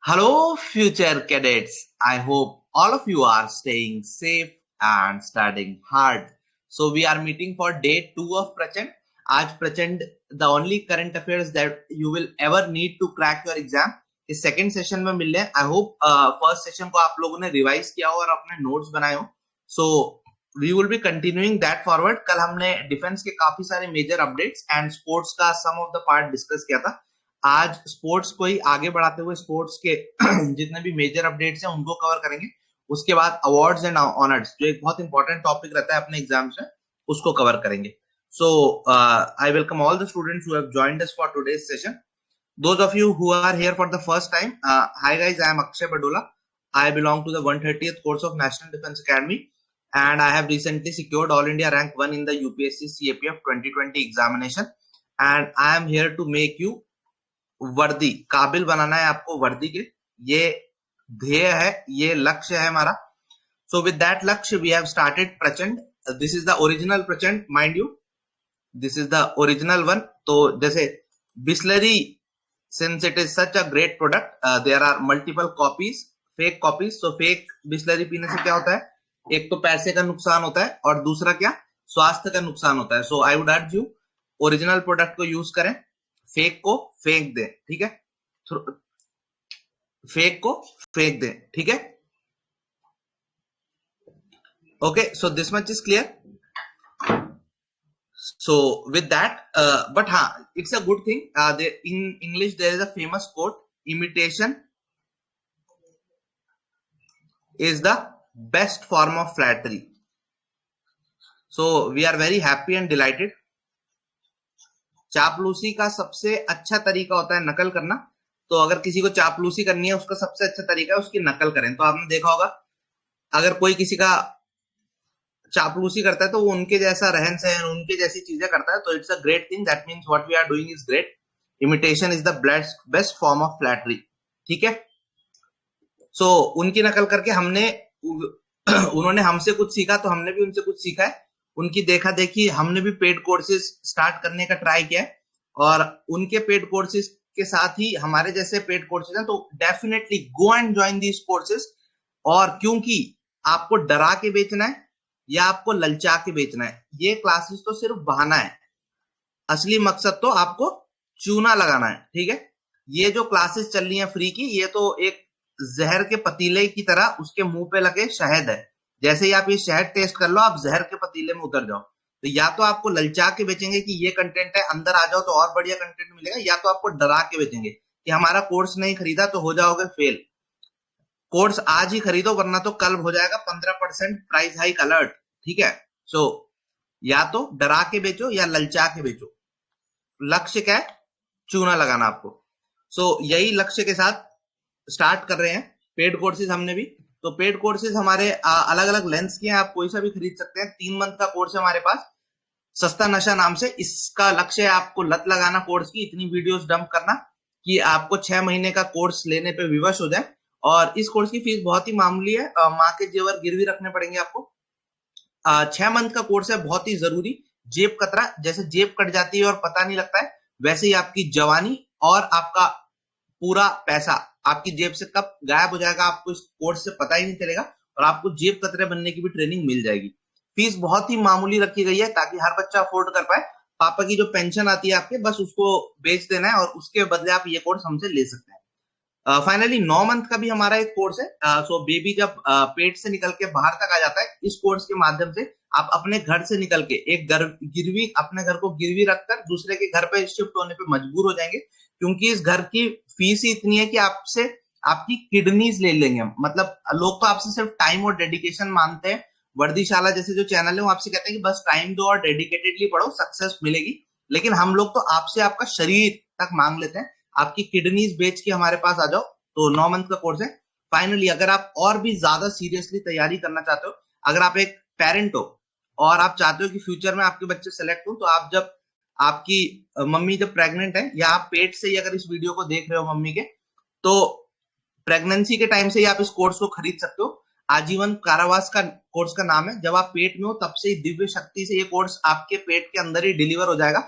Hello, future cadets. I hope all of you are staying safe and studying hard. So we are meeting for day 2 of Prachand. आज प्रचंड the only current affairs that you will ever need to crack your exam इस second session में मिल रहे हैं. I hope first session को आप लोगों ने रिवाइज किया हो और अपने नोट्स बनाए हो. So we will be continuing that forward. कल हमने डिफेंस के काफी सारे मेजर अपडेट्स एंड स्पोर्ट्स का सम ऑफ द पार्ट डिस्कस किया था. आज स्पोर्ट्स को ही आगे बढ़ाते हुए स्पोर्ट्स के जितने भी मेजर अपडेट्स हैं उनको कवर करेंगे. उसके बाद अवार्ड्स एंड ऑनर्स जो एक बहुत इंपॉर्टेंट टॉपिक रहता है अपने एग्जाम्स में उसको कवर करेंगे. So I welcome all the students who have joined us for today's session. Those of you who are here for the first time, hi guys, I am Akshay Badola. I belong to the 130th course of National Defense Academy and I have recently secured All India Rank 1 in the UPSC CAPF 2020 examination and I am here to make you वर्दी. काबिल बनाना है आपको वर्दी के. ये ध्येय है, ये लक्ष्य है हमारा. So with that लक्ष्य we have started Prachand. This is the original Prachand, mind you. This is the original one. तो जैसे Bisleri, since it is such a great product, there are multiple copies, fake copies. So fake Bisleri पीने से क्या होता है? एक तो पैसे का नुकसान होता है और दूसरा क्या? स्वास्थ्य का नुकसान होता है. So I would urge you, original product को यूज करें, फेक को फेंक दें. ठीक है, फेक को फेंक दें. ठीक है, okay. So this much is clear. So with that, but it's a good thing. In English there is a famous quote: imitation is the best form of flattery. So we are very happy and delighted. चापलूसी का सबसे अच्छा तरीका होता है नकल करना. तो अगर किसी को चापलूसी करनी है उसका सबसे अच्छा तरीका है उसकी नकल करें. तो आपने देखा होगा अगर कोई किसी का चापलूसी करता है तो वो उनके जैसा रहन सहन, उनके जैसी चीजें करता है. तो it's a great thing. That means what we are doing is great. Imitation is the best form of flattery. ठीक है. सो उनकी नकल करके हमने उन्होंने हमसे कुछ सीखा तो हमने भी उनसे कुछ सीखा है. उनकी देखा देखी हमने भी पेड कोर्सेज स्टार्ट करने का ट्राई किया है और उनके पेड कोर्सेज के साथ ही हमारे जैसे पेड कोर्सेज हैं. तो definitely go and join these courses. और क्योंकि आपको डरा के बेचना है या आपको ललचा के बेचना है, ये क्लासेस तो सिर्फ बहाना है. असली मकसद तो आपको चूना लगाना है. ठीक है, ये जो क्लासेस चल रही हैं फ्री की, ये तो एक जहर के पतीले की तरह उसके मुंह पे लगे शहद है. जैसे ही आप ये शहद टेस्ट कर लो आप जहर के पतीले में उतर जाओ. तो या तो आपको ललचा के बेचेंगे कि ये कंटेंट है, अंदर आ जाओ तो और बढ़िया कंटेंट मिलेगा, या तो आपको डरा के बेचेंगे कि हमारा कोर्स नहीं खरीदा तो हो जाओगे फेल. कोर्स आज ही खरीदो वरना तो कल हो जाएगा 15% प्राइस हाइक अलर्ट. ठीक है. सो या तो डरा के बेचो या ललचा के बेचो. लक्ष्य क्या है? चूना लगाना आपको. सो यही लक्ष्य के साथ स्टार्ट कर रहे हैं पेड कोर्सेज हमने भी. तो पेड कोर्सेज हमारे अलग अलग लेंथ के हैं, आप कोई सा भी खरीद सकते हैं. 3 मंथ का कोर्स है हमारे पास, सस्ता नशा नाम से. इसका लक्ष्य है आपको लत लगाना कोर्स की, इतनी वीडियोस डंप करना कि आपको 6 महीने का कोर्स लेने पे विवश हो जाए. और इस कोर्स की फीस बहुत ही मामूली है. माँ के जेवर गिरवी रखने पड़ेंगे आपको. 6 मंथ का कोर्स है, बहुत ही जरूरी. जेब कतरा, जैसे जेब कट जाती है और पता नहीं लगता है, वैसे ही आपकी जवानी और आपका पूरा पैसा आपकी जेब से कब गायब हो जाएगा आपको इस कोर्स से पता ही नहीं चलेगा और आपको जेब कतरे बनने की भी ट्रेनिंग मिल जाएगी. फीस बहुत ही मामूली रखी गई है ताकि हर बच्चा अफोर्ड कर पाए. पापा की जो पेंशन आती है आपके, बस उसको बेच देना है और उसके बदले आप ये कोर्स हमसे ले सकते हैं. फाइनली 9 मंथ का भी हमारा एक कोर्स है. सो बेबी जब पेट से निकल के बाहर तक आ जाता है, इस कोर्स के माध्यम से आप अपने घर से निकल के एक घर गिरवी, अपने घर को गिरवी रखकर दूसरे के घर पे शिफ्ट होने पे मजबूर हो जाएंगे, क्योंकि इस घर की फीस ही इतनी है कि आपसे आपकी किडनीज ले लेंगे हम. मतलब लोग तो आपसे सिर्फ टाइम और डेडिकेशन मांगते हैं. वर्दीशाला जैसे जो चैनल है वो आपसे कहते हैं कि बस टाइम दो और डेडिकेटेडली पढ़ो, सक्सेस मिलेगी. लेकिन हम लोग तो आपसे आपका शरीर तक मांग लेते हैं. आपकी किडनीज बेच के हमारे पास आ जाओ. तो 9 मंथ का कोर्स है. फाइनली अगर आप और भी ज्यादा सीरियसली तैयारी करना चाहते हो, अगर आप एक पेरेंट हो और आप चाहते हो कि फ्यूचर में आपके बच्चे सेलेक्ट हो, तो आप जब आपकी मम्मी जब प्रेग्नेंट है या आप पेट से ही अगर इस वीडियो को देख रहे हो मम्मी के, तो प्रेगनेंसी के टाइम से ही आप इस कोर्स को खरीद सकते हो. आजीवन कारावास का कोर्स का नाम है. जब आप पेट में हो तब से ही दिव्य शक्ति से ये कोर्स आपके पेट के अंदर ही डिलीवर हो जाएगा.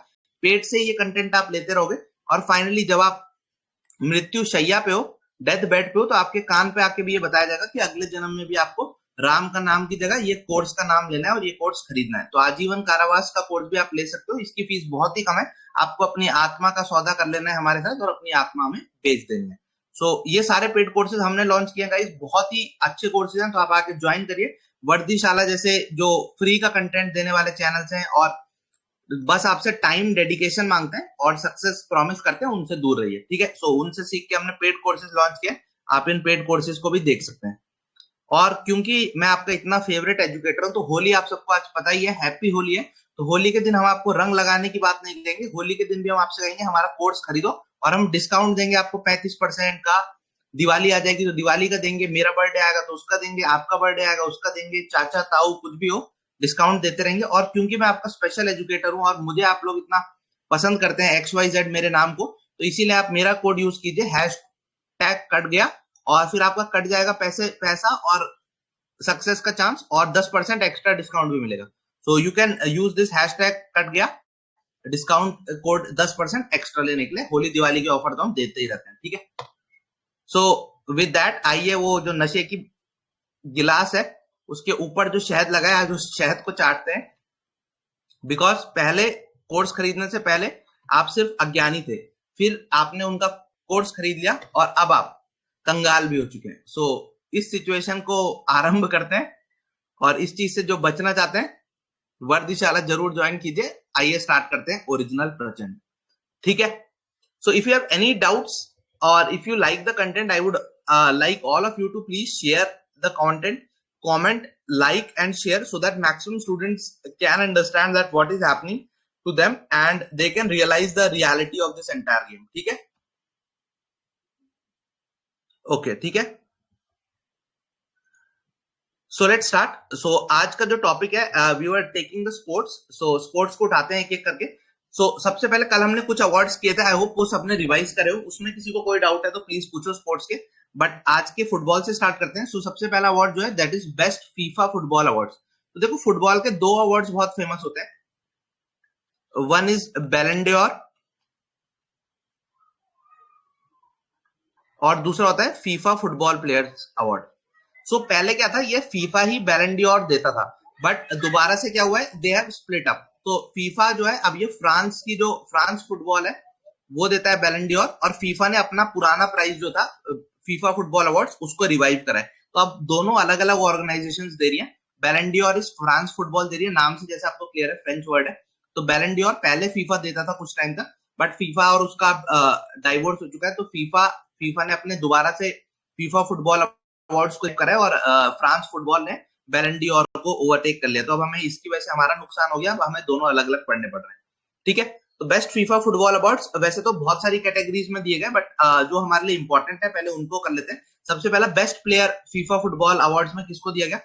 पेट से ये कंटेंट आप लेते रहोगे और फाइनली जब आप मृत्यु शैया पे हो डेथ बेड पे हो तो आपके कान पे आके भी ये बताया जाएगा कि अगले जन्म में भी आपको राम का नाम की जगह ये कोर्स का नाम लेना है और ये कोर्स खरीदना है। तो आजीवन कारावास का कोर्स भी आप ले सकते हो, इसकी फीस बहुत ही कम है। आपको अपनी आत्मा का सौदा कर लेना है हमारे साथ और अपनी आत्मा हमें बेच देनी है। सो ये सारे पेड कोर्सेज हमने लॉन्च किए गाइस, बहुत ही अच्छे कोर्सेज हैं, तो आप आके ज्वाइन करिए। वर्दीशाला जैसे जो फ्री का कंटेंट देने वाले चैनल्स हैं और बस आपसे टाइम डेडिकेशन मांगते हैं और सक्सेस प्रॉमिस करते हैं, उनसे दूर रहिए, ठीक है। सो उनसे सीख के हमने पेड कोर्सेज लॉन्च किए, आप इन पेड कोर्सेज को भी देख सकते हैं। और क्योंकि मैं आपका इतना फेवरेट एजुकेटर हूं, तो होली आप सबको आज पता ही है, हैप्पी होली है। तो होली के दिन हम आपको रंग लगाने की बात नहीं कहेंगे, होली के दिन भी हम आपसे कहेंगे हमारा कोर्स खरीदो और हम डिस्काउंट देंगे आपको 35% का। दिवाली आ जाएगी तो दिवाली का देंगे, मेरा बर्थडे आएगा तो उसका देंगे, आपका बर्थडे आएगा उसका देंगे, चाचा ताऊ कुछ भी हो डिस्काउंट देते रहेंगे। और क्योंकि मैं आपका स्पेशल एजुकेटर हूं और मुझे आप लोग इतना पसंद करते हैं XYZ मेरे नाम को, तो इसीलिए आप मेरा कोड यूज कीजिए, हैश टैग कट गया, और फिर आपका कट जाएगा पैसा और सक्सेस का चांस, और 10% एक्स्ट्रा डिस्काउंट भी मिलेगा। सो you can use this hash tag cut गया डिस्काउंट कोड 10% एक्स्ट्रा लेने के लिए। होली दिवाली के ऑफर तो हम देते ही रहते हैं, ठीक है। सो विद दैट आइए वो जो नशे की गिलास है उसके ऊपर जो शहद लगाया है, जो शहद को चाटते हैं। बिकॉज पहले कोर्स खरीदने से पहले आप सिर्फ अज्ञानी थे, फिर आपने उनका कोर्स खरीद लिया और अब आप कंगाल भी हो चुके हैं। सो इस सिचुएशन को आरंभ करते हैं, और इस चीज से जो बचना चाहते हैं वर्दीशाला जरूर ज्वाइन कीजिए। आइए स्टार्ट करते हैं ओरिजिनल प्रचंड, ठीक है। So if you have any doubts or if you like the content, I would like all of you to please share the content, comment, like and share, so that maximum students can understand that what is happening to them and they can realize the reality of this entire game, ठीक है। Okay, ठीक है। So let's start. सो आज का जो topic है, we are taking the sports. So sports को उठाते हैं एक एक करके। सो सबसे पहले कल हमने कुछ अवार्ड्स किए थे, आई होप वो सबने रिवाइज करे हो, उसमें किसी को कोई डाउट है तो प्लीज पूछो स्पोर्ट्स के। बट आज के फुटबॉल से स्टार्ट करते हैं। सो सबसे पहला अवार्ड जो है that is best FIFA football awards. तो देखो फुटबॉल के दो अवार्ड्स बहुत फेमस होते हैं, वन इज बैलन डॉर और दूसरा होता है फीफा फुटबॉल प्लेयर्स अवार्ड। सो पहले क्या था, ये फीफा ही बैलन डॉर देता था, बट दोबारा से क्या हुआ है, दे हैव स्प्लिट अप। तो फीफा जो है अब ये फ्रांस की जो फ्रांस फुटबॉल है वो देता है बैलन डॉर, और फीफा ने अपना पुराना प्राइज जो था फीफा फुटबॉल अवार्ड्स उसको रिवाइव करा है। तो अब दोनों अलग अलग ऑर्गेनाइजेशन दे रही है। बैलन डॉर इस फ्रांस फुटबॉल दे रही है, नाम से जैसे आपको क्लियर है, फ्रेंच वर्ड है। तो बैलन डॉर पहले फीफा देता था कुछ टाइम तक, बट फीफा और उसका डाइवोर्स हो चुका है, तो फीफा फीफा ने अपने दोबारा से फीफा फुटबॉल अवार्ड्स को करा है, और फ्रांस फुटबॉल ने बैलन डॉर को ओवरटेक कर लिया। तो अब हमें इसकी वजह से हमारा नुकसान हो गया, अब हमें दोनों अलग अलग पढ़ने पड़ रहे हैं, ठीक है। तो बेस्ट फीफा फुटबॉल अवार्ड्स वैसे तो बहुत सारी कैटेगरीज में दिए गए, बट जो हमारे लिए इंपॉर्टेंट है पहले उनको कर लेते हैं। सबसे पहला best player FIFA football awards में किसको दिया गया?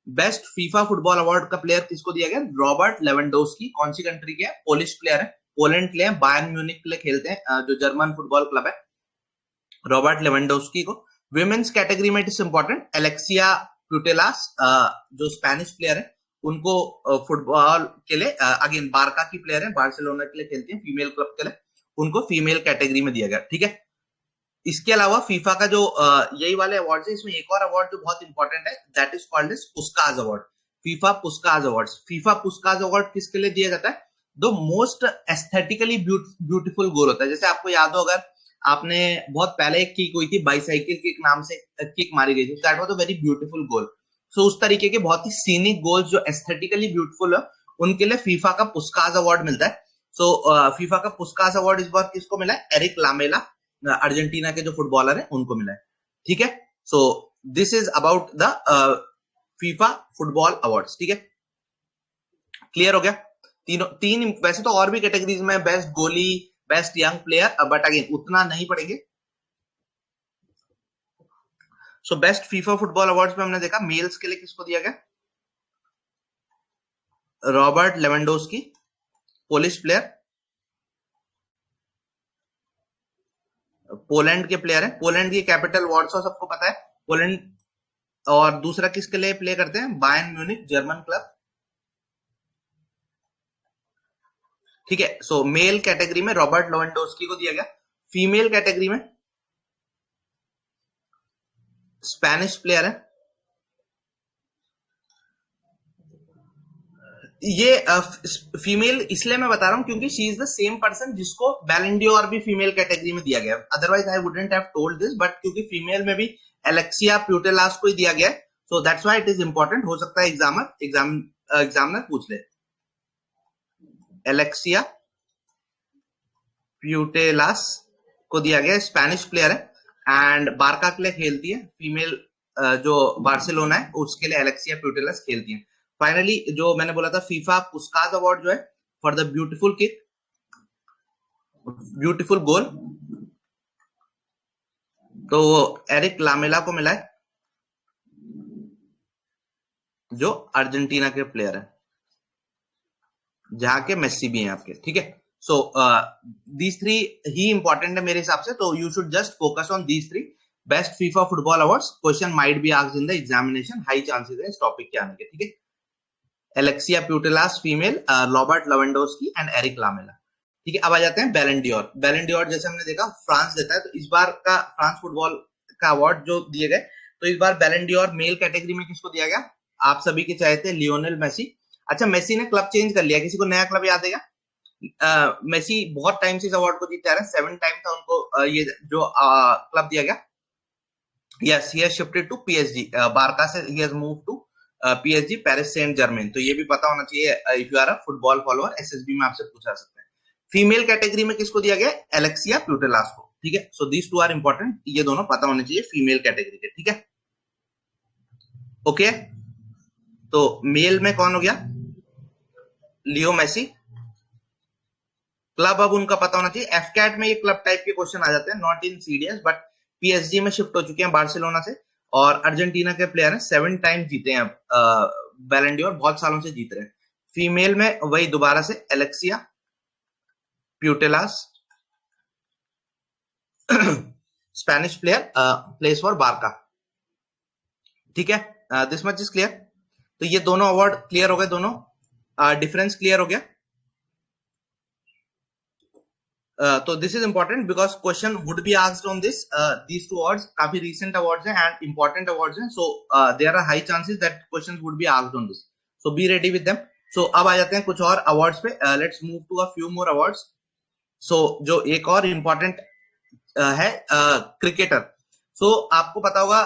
बेस्ट फीफा फुटबॉल अवार्ड का प्लेयर किसको दिया गया? Robert Lewandowski. कौन सी कंट्री के हैं? पोलिश प्लेयर है, पोलैंड के लिए, बायर्न म्यूनिख के लिए खेलते हैं, जो जर्मन फुटबॉल क्लब है। रॉबर्ट लेवेंडोस्की को। विमेन्स कैटेगरी में इट इज इंपॉर्टेंट, एलेक्सिया प्यूटेलास, जो स्पेनिश प्लेयर है, उनको फुटबॉल के लिए अगेन बारका की प्लेयर है, बार्सिलोना के लिए खेलती है, फीमेल क्लब के लिए, उनको फीमेल कैटेगरी में दिया गया, ठीक है। इसके अलावा फीफा का जो यही वाले अवार्ड है, इसमें एक और अवार्ड जो बहुत इंपॉर्टेंट है, that is called is Puskas award. FIFA Puskas award. FIFA Puskas award किसके लिए दिया जाता है? The most aesthetically beautiful goal होता है। जैसे आपको याद हो, अगर आपने बहुत पहले एक किक हुई थी, बाईसाइकिल किक नाम से किक मारी गई थी, that was a very beautiful goal. So उस तरीके के बहुत ही सीनिक गोल्स जो एस्थेटिकली ब्यूटीफुल है, उनके लिए फीफा का पुस्कास अवार्ड मिलता है। सो फीफा का पुस्कास अवार्ड इस बार किसको मिला है? एरिक लामेला, अर्जेंटीना के जो फुटबॉलर है उनको मिला है, ठीक है। So this is about the FIFA football awards, ठीक है। क्लियर हो गया? तीन वैसे तो और भी कैटेगरीज में, बेस्ट गोली, best young player, but again उतना नहीं पढ़ेंगे। So best FIFA football awards में हमने देखा मेल्स के लिए किसको दिया गया? Robert Lewandowski, Polish player, Poland के प्लेयर है। पोलैंड की कैपिटल वॉर्सो सबको पता है, पोलैंड। और दूसरा किसके लिए प्ले करते हैं? बायर्न म्यूनिख, जर्मन क्लब, ठीक है। सो मेल कैटेगरी में रॉबर्ट लेवेंडोस्की को दिया गया। फीमेल कैटेगरी में स्पेनिश प्लेयर है। ये फीमेल इसलिए मैं बता रहा हूं क्योंकि she is the same person जिसको बैलन डी और भी फीमेल कैटेगरी में दिया गया। Otherwise I wouldn't have told this, but क्योंकि फीमेल में भी एलेक्सिया प्यूटेलास को ही दिया गया है, so that's why it is important. हो सकता है एग्जामिनर पूछ ले। एलेक्सिया प्यूटेलास को दिया गया, स्पेनिश प्लेयर है एंड बारका के लिए खेलती है। फीमेल जो बार्सिलोना है उसके लिए एलेक्सिया प्यूटेलास खेलती है। फाइनली जो मैंने बोला था फीफा पुस्कास अवार्ड जो है for the beautiful kick, beautiful goal, तो वो एरिक लामेला को मिला है जो अर्जेंटीना के प्लेयर है, जहां के मेस्सी भी हैं आपके। ठीक है, सो दीज थ्री ही इंपॉर्टेंट है मेरे हिसाब से, तो you should just focus on these three. Best FIFA football awards, question might be asked in the examination, high chances है इस टॉपिक के आने के। ठीक है, Alexia Putellas female, Robert Lewandowski and Erik Lamela. ठीक है, अब आ जाते हैं बैलन डियोर। बैलन डियोर जैसे हमने देखा फ्रांस देता है, तो इस बार का फ्रांस फुटबॉल का अवार्ड जो दिए गए, तो इस बार बैलन डियोर मेल कैटेगरी में किसको दिया गया? आप सभी के चाहे थे लियोनेल मेसी। अच्छा, मेसी ने क्लब चेंज कर लिया, किसी को नया क्लब याद है? मेसी बहुत टाइम से इस अवार्ड को जीतते आ रहे हैं, 7 टाइम था उनको ये जो क्लब दिया गया। Yes, he has shifted to PSG, Barca से he has moved to PSG, Paris Saint Germain. तो ये भी पता होना चाहिए if you are a football follower, SSB में आपसे पूछा सकते हैं। फीमेल कैटेगरी में किसको दिया गया? एलेक्सिया प्यूटेलास को। ठीक है, so these two are important, ये दोनों पता होने चाहिए फीमेल कैटेगरी के। ठीक है, ओके, तो मेल में कौन हो गया? Leo Messi. क्लब अब उनका पता होना चाहिए, एफकैट में ये क्लब टाइप के क्वेश्चन आ जाते हैं, not in CDS, but PSG में शिफ्ट हो चुके हैं बार्सिलोना से, और अर्जेंटीना के प्लेयर हैं, 7 टाइम जीते हैं बैलन डी और बहुत सालों से जीत रहे हैं। फीमेल में वही दोबारा से Alexia Putellas, Spanish player, plays for Barca. ठीक है, दिस मच इज क्लियर। तो ये दोनों अवार्ड क्लियर हो गए, दोनों डिफरेंस क्लियर हो गया। तो this is important because question would be asked on this, these two awards काफी रीसेंट अवार्ड्स हैं एंड इंपॉर्टेंट अवार्ड्स हैं, so there are high chances that questions would be asked on this, so be ready with them. So अब आ जाते हैं कुछ और awards पे, let's move to a few more awards. So जो एक और इंपॉर्टेंट है क्रिकेटर, सो आपको पता होगा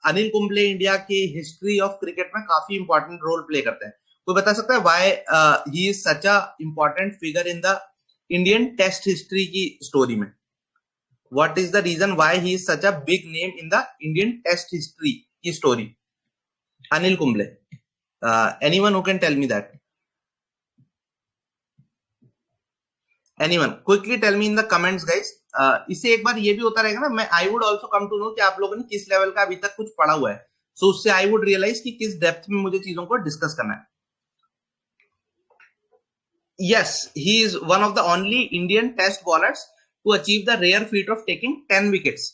अनिल कुंबले इंडिया की हिस्ट्री ऑफ क्रिकेट में काफी इंपॉर्टेंट रोल प्ले करते हैं। कोई बता सकता है why he is such a important figure in the Indian test history की स्टोरी में? What is the reason why he is such a big name in the Indian test history की story? Anil Kumble, anyone who can tell me that? Anyone, quickly tell me in the comments guys. इससे एक बार ये भी होता रहेगा ना, मैं I would also come to know कि आप लोगों ने किस लेवल का अभी तक कुछ पढ़ा हुआ है, सो उससे आई वुड रियलाइज कि किस डेप्थ में मुझे चीजों को डिस्कस करना है। Yes, he is one of the only Indian test bowlers to achieve the rare feat of taking 10 wickets.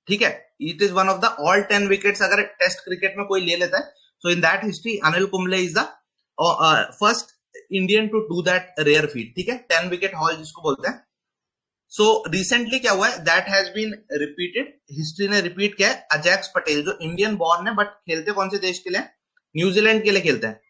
ठीक है, it is one of the all 10 wickets अगर टेस्ट क्रिकेट में कोई ले लेता है, so in that history Anil Kumble is the first Indian to do that rare feat. ठीक है, 10 wicket haul जिसको बोलते हैं। So recently क्या हुआ है, that has been repeated, history ने रिपीट किया है। अजैक्स पटेल जो इंडियन बॉर्न है बट खेलते कौन से देश के लिए? न्यूजीलैंड के लिए खेलते हैं।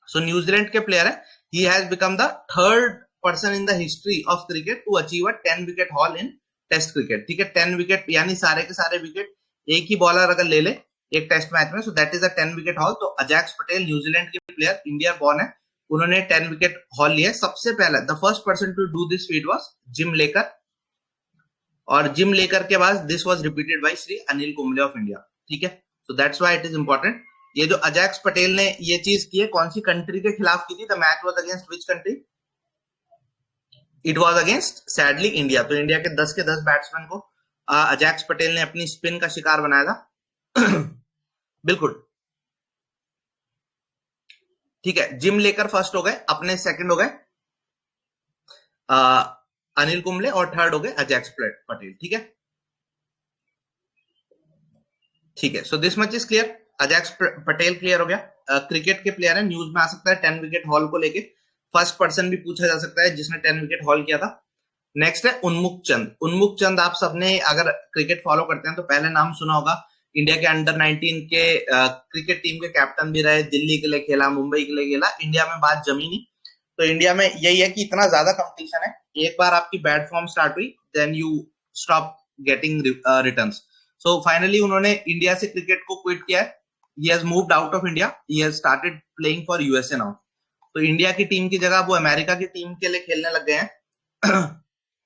सो न्यूजीलैंड के प्लेयर है, he has become the third person in the history of cricket to achieve a 10 wicket haul in test cricket. ठीक है, 10 विकेट यानी सारे के सारे विकेट एक ही बॉलर अगर ले ले एक टेस्ट मैच में, so that is a 10 wicket haul. तो अजैक्स पटेल न्यूजीलैंड के प्लेयर, इंडिया बॉर्न है, उन्होंने 10 विकेट हॉल लिया। सबसे पहले the first person to do this feet was gym लेकर, और जिम लेकर के बाद this was repeated bye Shri Anil Kumble of India. ठीक है, so that's why it is important. ये जो अजैक्स पटेल ने ये चीज की है, कौन सी कंट्री के खिलाफ की थी? The match was against which country? It was against sadly India. तो इंडिया के 10 के 10 बैट्समैन को अजैक्स पटेल ने अपनी स्पिन का शिकार बनाया था। बिल्कुल ठीक है, जिम लेकर फर्स्ट हो गए, अपने सेकंड हो गए अनिल कुंबले, और थर्ड हो गए अजैक्स पटेल। ठीक है, ठीक है, so this much is clear. Ajax Patel clear हो गया, क्रिकेट के प्लेयर है, न्यूज में आ सकता है 10 विकेट हॉल को लेके। फर्स्ट पर्सन भी पूछा जा सकता है जिसने 10 विकेट हॉल किया था। नेक्स्ट है उन्मुक्त चंद। उन्मुक्त चंद आप सबने अगर क्रिकेट फॉलो करते हैं तो पहले नाम सुना होगा। इंडिया के अंडर 19 के क्रिकेट टीम के कैप्टन भी रहे, दिल्ली के लिए खेला, मुंबई के लिए खेला, इंडिया में बात जमी नहीं। तो इंडिया में यही है कि इतना ज्यादा कंपटीशन है, एक बार आपकी बैड फॉर्म स्टार्ट हुई then you stop getting returns. So finally उन्होंने इंडिया से क्रिकेट को क्विट किया है। He has moved out of India, he has started playing for USA now. तो इंडिया की टीम की जगह वो अमेरिका की टीम के लिए खेलने लग गए हैं।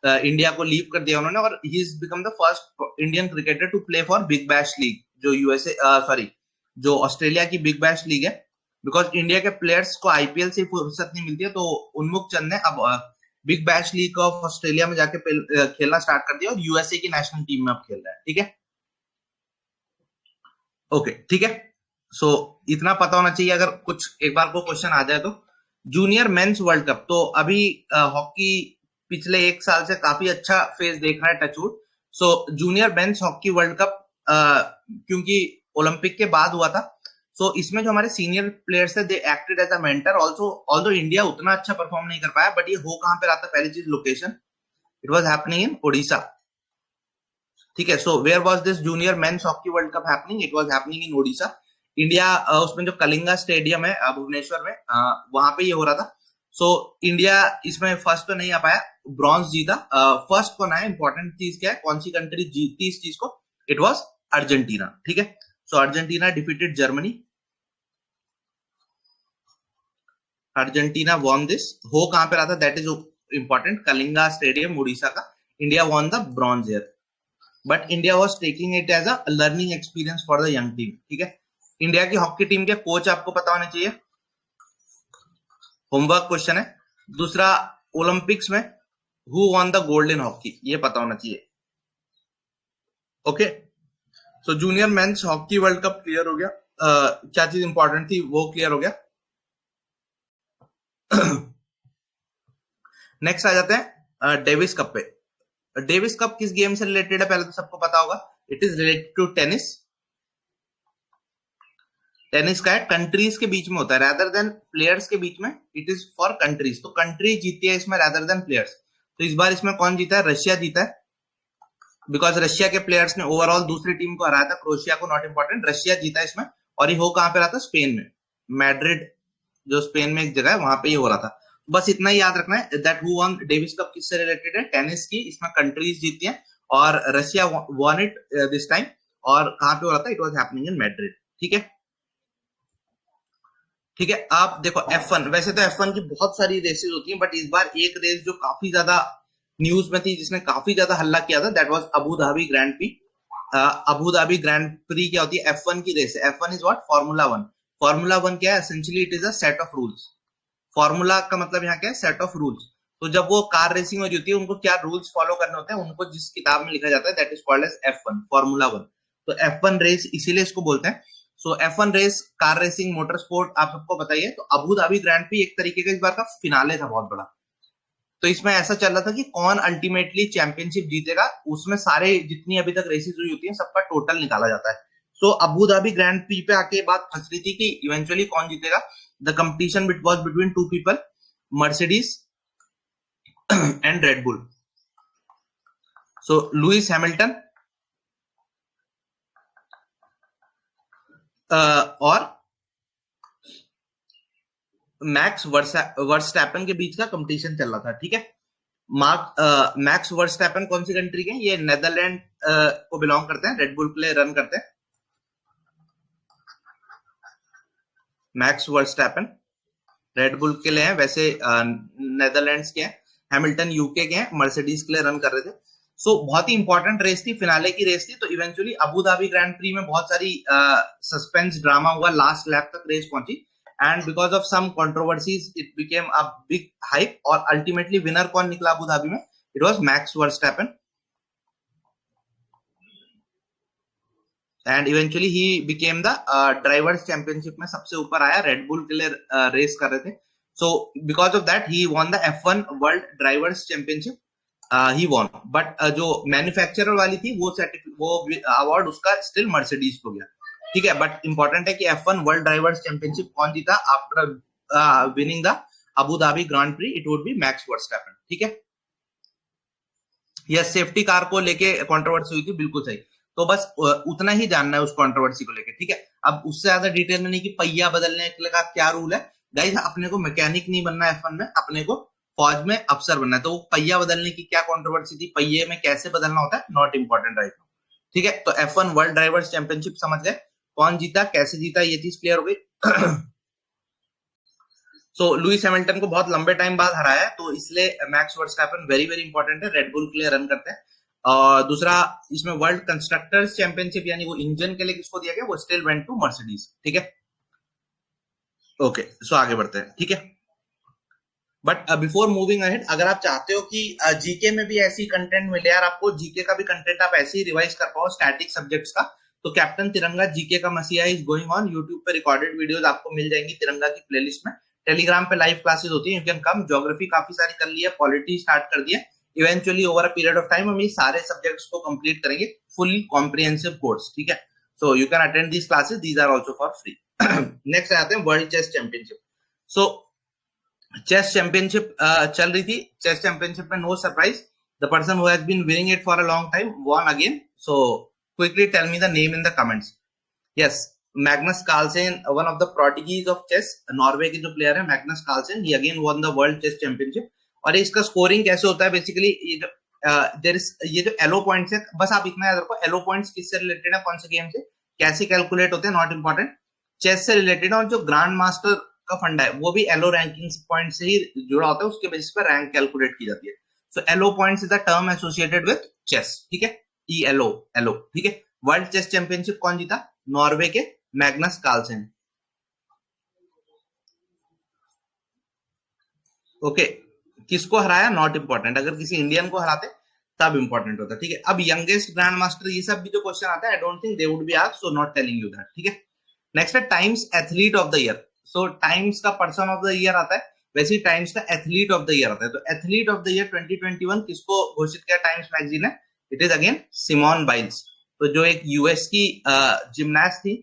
इंडिया को लीव कर दिया उन्होंने, और he is become the first Indian cricketer to play for Big Bash League, जो यूएसए सॉरी जो ऑस्ट्रेलिया की बिग बैश लीग है। बिकॉज इंडिया के प्लेयर्स को आईपीएल से फुर्सत नहीं मिलती है, तो उन्मुक्त चंद ने अब big Bash league of Australia में जाके खेलना स्टार्ट कर दिया और यूएसए की नेशनल टीम में अब खेल रहा है। ठीक है, ओके ठीक है। सो इतना पता होना चाहिए अगर कुछ एक बार को क्वेश्चन आ जाए तो। जूनियर मेंस वर्ल्ड कप, तो अभी हॉकी पिछले एक साल से काफी अच्छा फेज देख रहा है, touchwood. So junior men's hockey world cup क्योंकि ओलंपिक के बाद हुआ था, सो इसमें जो हमारे सीनियर प्लेयर्स थे they acted as a mentor also. Although India उतना अच्छा परफॉर्म नहीं कर पाया, बट ये हो कहां पे रहा था, पहली चीज location, it was happening in Odisha. ठीक है, so where was this junior men's hockey world cup happening, it was happening in Odisha. India उसमें जो कलिंगा स्टेडियम है भुवनेश्वर में, वहां पे ये हो रहा था। सो इंडिया इसमें फर्स्ट तो नहीं आ पाया, ब्रॉन्ज जीता। फर्स्ट को ना, इंपॉर्टेंट चीज क्या है, कौन सी कंट्री जीतती इस चीज को, इट वाज अर्जेंटीना। ठीक है, so Argentina defeated Germany, Argentina won this. हो कहां पे रहा था, that is important, Kalinga stadium Orissa का। India won the bronze air, but India was taking it as a learning experience for the young team. ठीक है, इंडिया की हॉकी टीम के कोच आपको पता होने चाहिए, होमवर्क क्वेश्चन है। दूसरा, ओलंपिक्स में who won the gold in hockey, ये पता होना चाहिए। Okay, so junior men's hockey world cup clear हो गया। क्या चीज इंपॉर्टेंट थी वो क्लियर हो गया। नेक्स्ट आ जाते हैं डेविस कप पे। डेविस कप किस गेम से रिलेटेड है, पहले तो सबको पता होगा, it is related to tennis. Tennis का है, कंट्रीज के बीच में होता है रैदर देन प्लेयर्स के बीच में, इट इज फॉर कंट्रीज। तो कंट्री जीती है इसमें रैदर देन प्लेयर्स। तो इस बार इसमें कौन जीता है, रशिया जीता है, बिकॉज रशिया के प्लेयर्स ने ओवरऑल दूसरी टीम को हराया था, क्रोएशिया को, नॉट इंपॉर्टेंट, रशिया जीता है इसमें। और ये हो कहां पे रहा था, स्पेन में, मैड्रिड, जो स्पेन में एक जगह है वहां पे ये हो रहा था। बस इतना ही याद रखना है that who won Davis Cup किससे रिलेटेड है, टेनिस की, इसमें कंट्रीज जीती हैं और Russia won it this time. और कहां पे हो रहा था, it was happening in Madrid. ठीक है, ठीक है। आप देखो F1, वैसे तो F1 की बहुत सारी रेसेस होती हैं, बट इस बार एक रेस जो काफी ज्यादा न्यूज में थी, जिसने काफी ज्यादा हल्ला किया था, that was Abu Dhabi Grand pre. Abu Dhabi Grand pre क्या होती है, F1 की रेस है। F1 is what, formula one. Formula one क्या है, essentially it is a set of rules. Formula का मतलब यहाँ क्या है, सेट ऑफ रूल्स। तो जब वो कार रेसिंग हो रही होती है, उनको क्या रूल्स फॉलो करने होते हैं, उनको जिस किताब में लिखा जाता है, that is called as F1, formula one. तो F1 रेस इसीलिए इसको बोलते हैं। So F1 race, car racing, motor sport, आप सबको बताइए। तो अबू धाबी ग्रैंड प्री एक तरीके का इस बार का फिनाले था, बहुत बड़ा। तो इसमें ऐसा चल रहा था कि कौन अल्टीमेटली चैंपियनशिप जीतेगा, उसमें सारे जितनी अभी तक रेसेस हुई होती हैं सबका टोटल निकाला जाता है। सो अबू धाबी ग्रैंड प्री पे आके बात फंस रही थी कि इवेंचुअली कौन जीतेगा। The competition was between two people, Mercedes and red bull. So Lewis Hamilton और मैक्स वर्स्टैपन के बीच का कंपटीशन चल रहा था। ठीक है, मैक्स वर्स्टैपन कौन सी कंट्री के, ये नेदरलैंड को बिलोंग करते हैं, रेड बुल के लिए रन करते हैं। मैक्स वर्स्टैपन रेड बुल के लिए हैं, वैसे नेदरलैंड्स के हैं। हैमिल्टन यूके के हैं, मर्सिडीज के लिए रन कर रहे थे। सो बहुत ही इंपॉर्टेंट रेस थी, फिनाले की रेस थी। तो eventually Abu Dhabi Grand Prix में बहुत सारी सस्पेंस ड्रामा हुआ, लास्ट लैप तक रेस पहुंची, and because of some controversies it became a big hype. और अल्टीमेटली विनर कौन निकला अबू धाबी में, it was Max Verstappen. And eventually he became the drivers championship में सबसे ऊपर आया, रेड बुल के लिए रेस कर रहे थे। So because of that he won the F1 world drivers championship, he won. But जो मैन्युफैक्चरर वाली थी वो अवार्ड उसका स्टिल मर्सिडीज को गया। ठीक है, बट इंपॉर्टेंट है कि F1 वर्ल्ड ड्राइवर्स चैंपियनशिप कौन जीता after winning the Abu Dhabi grand pre, it would B max Verstappen. ठीक है, यस, सेफ्टी कार को लेके कंट्रोवर्सी हुई थी, बिल्कुल सही। तो बस उतना ही जानना है उस कंट्रोवर्सी को लेके, ठीक है। अब उससे ज्यादा डिटेल में नहीं कि पहिया बदलने का क्या रूल है। गाइस, अपने को मैकेनिक नहीं बनना है F1 में, अपने को फौज में अफसर बनना है। तो वो पहिया बदलने की क्या कंट्रोवर्सी थी, पहिए में कैसे बदलना होता है, नॉट इंपॉर्टेंट राइट नाउ, ठीक है। तो F1 वर्ल्ड ड्राइवर्स चैंपियनशिप समझ गए, कौन जीता कैसे जीता, ये चीज क्लियर हो गई। सो लुइस हैमिल्टन को बहुत लंबे टाइम बाद हराया है, तो इसलिए max Verstappen very very important है, रेड बुल के लिए रन करते हैं। और दूसरा, इसमें वर्ल्ड कंस्ट्रक्टर्स चैंपियनशिप यानी वो इंजन के लिए किसको दिया गया, वो स्टिल वेंट टू मर्सिडीज, ठीक है। ओके, सो आगे बढ़ते हैं, ठीक है। बट बिफोर मूविंग अहेड, अगर आप चाहते हो कि जीके में भी ऐसी कंटेंट मिले यार, आपको जीके का भी कंटेंट आप ऐसे ही रिवाइज कर पाओ स्टैटिक सब्जेक्ट्स का, तो कैप्टन तिरंगा जीके का मसीहा इज गोइंग ऑन यूट्यूब पे, रिकॉर्डेड वीडियोस आपको मिल जाएंगी तिरंगा की प्लेलिस्ट में। टेलीग्राम पे लाइव क्लासेस होती है, यू कैन कम। ज्योग्राफी काफी सारी कर ली है, पॉलिटी स्टार्ट कर दिया। Eventually over a period of time हम ये सारे सब्जेक्ट्स को कंप्लीट करेंगे, फुल कॉम्प्रिहेंसिव कोर्स, ठीक है। So you can attend these classes, these are also for free. Next आते हैं world chess championship. So chess championship चल रही थी, चेस चैंपियनशिप में no surprise, the person who has been winning it for a long time won again. So quickly tell me the name in the comments. Yes, Magnus Carlsen, one of the prodigies of chess, Norway के जो player है Magnus Carlsen, he again won the world chess championship. और इसका scoring कैसे होता है basically, ये जो ये जो एलो पॉइंट्स है, बस आप इतना याद रखो, एलो पॉइंट्स किससे रिलेटेड है, कौन से गेम से, कैसे कैलकुलेट होते हैं, नॉट इंपॉर्टेंट, चेस से रिलेटेड है। और जो ग्रांड मास्टर का फंडा है वो भी एलो रैंकिंग पॉइंट से ही जुड़ा होता है, उसके बेसिस पर रैंक कैलकुलेट की जाती है। So Elo points is the term associated with chess, ठीक है, ई एल ओ, एलो, ठीक है। वर्ल्ड चेस चैंपियनशिप कौन जीता, नॉर्वे के मैग्नस कार्लसेन, ओके। किसको हराया, नॉट इंपॉर्टेंट, अगर किसी इंडियन को हराते तब इंपॉर्टेंट होता, ठीक है। अब यंगेस्ट ग्रैंड मास्टर, ये सब भी जो क्वेश्चन आता है, आई don't think they would be asked, so not telling you that, ठीक है। नेक्स्ट है times athlete of the year. So times का पर्सन ऑफ द ईयर आता है, वैसे ही टाइम्स का एथलीट ऑफ द ईयर आता है। तो एथलीट ऑफ द ईयर 2021 किसको घोषित किया टाइम्स मैगजीन ने, it is again Simone Biles. तो जो एक यूएस की जिमनास्ट थी,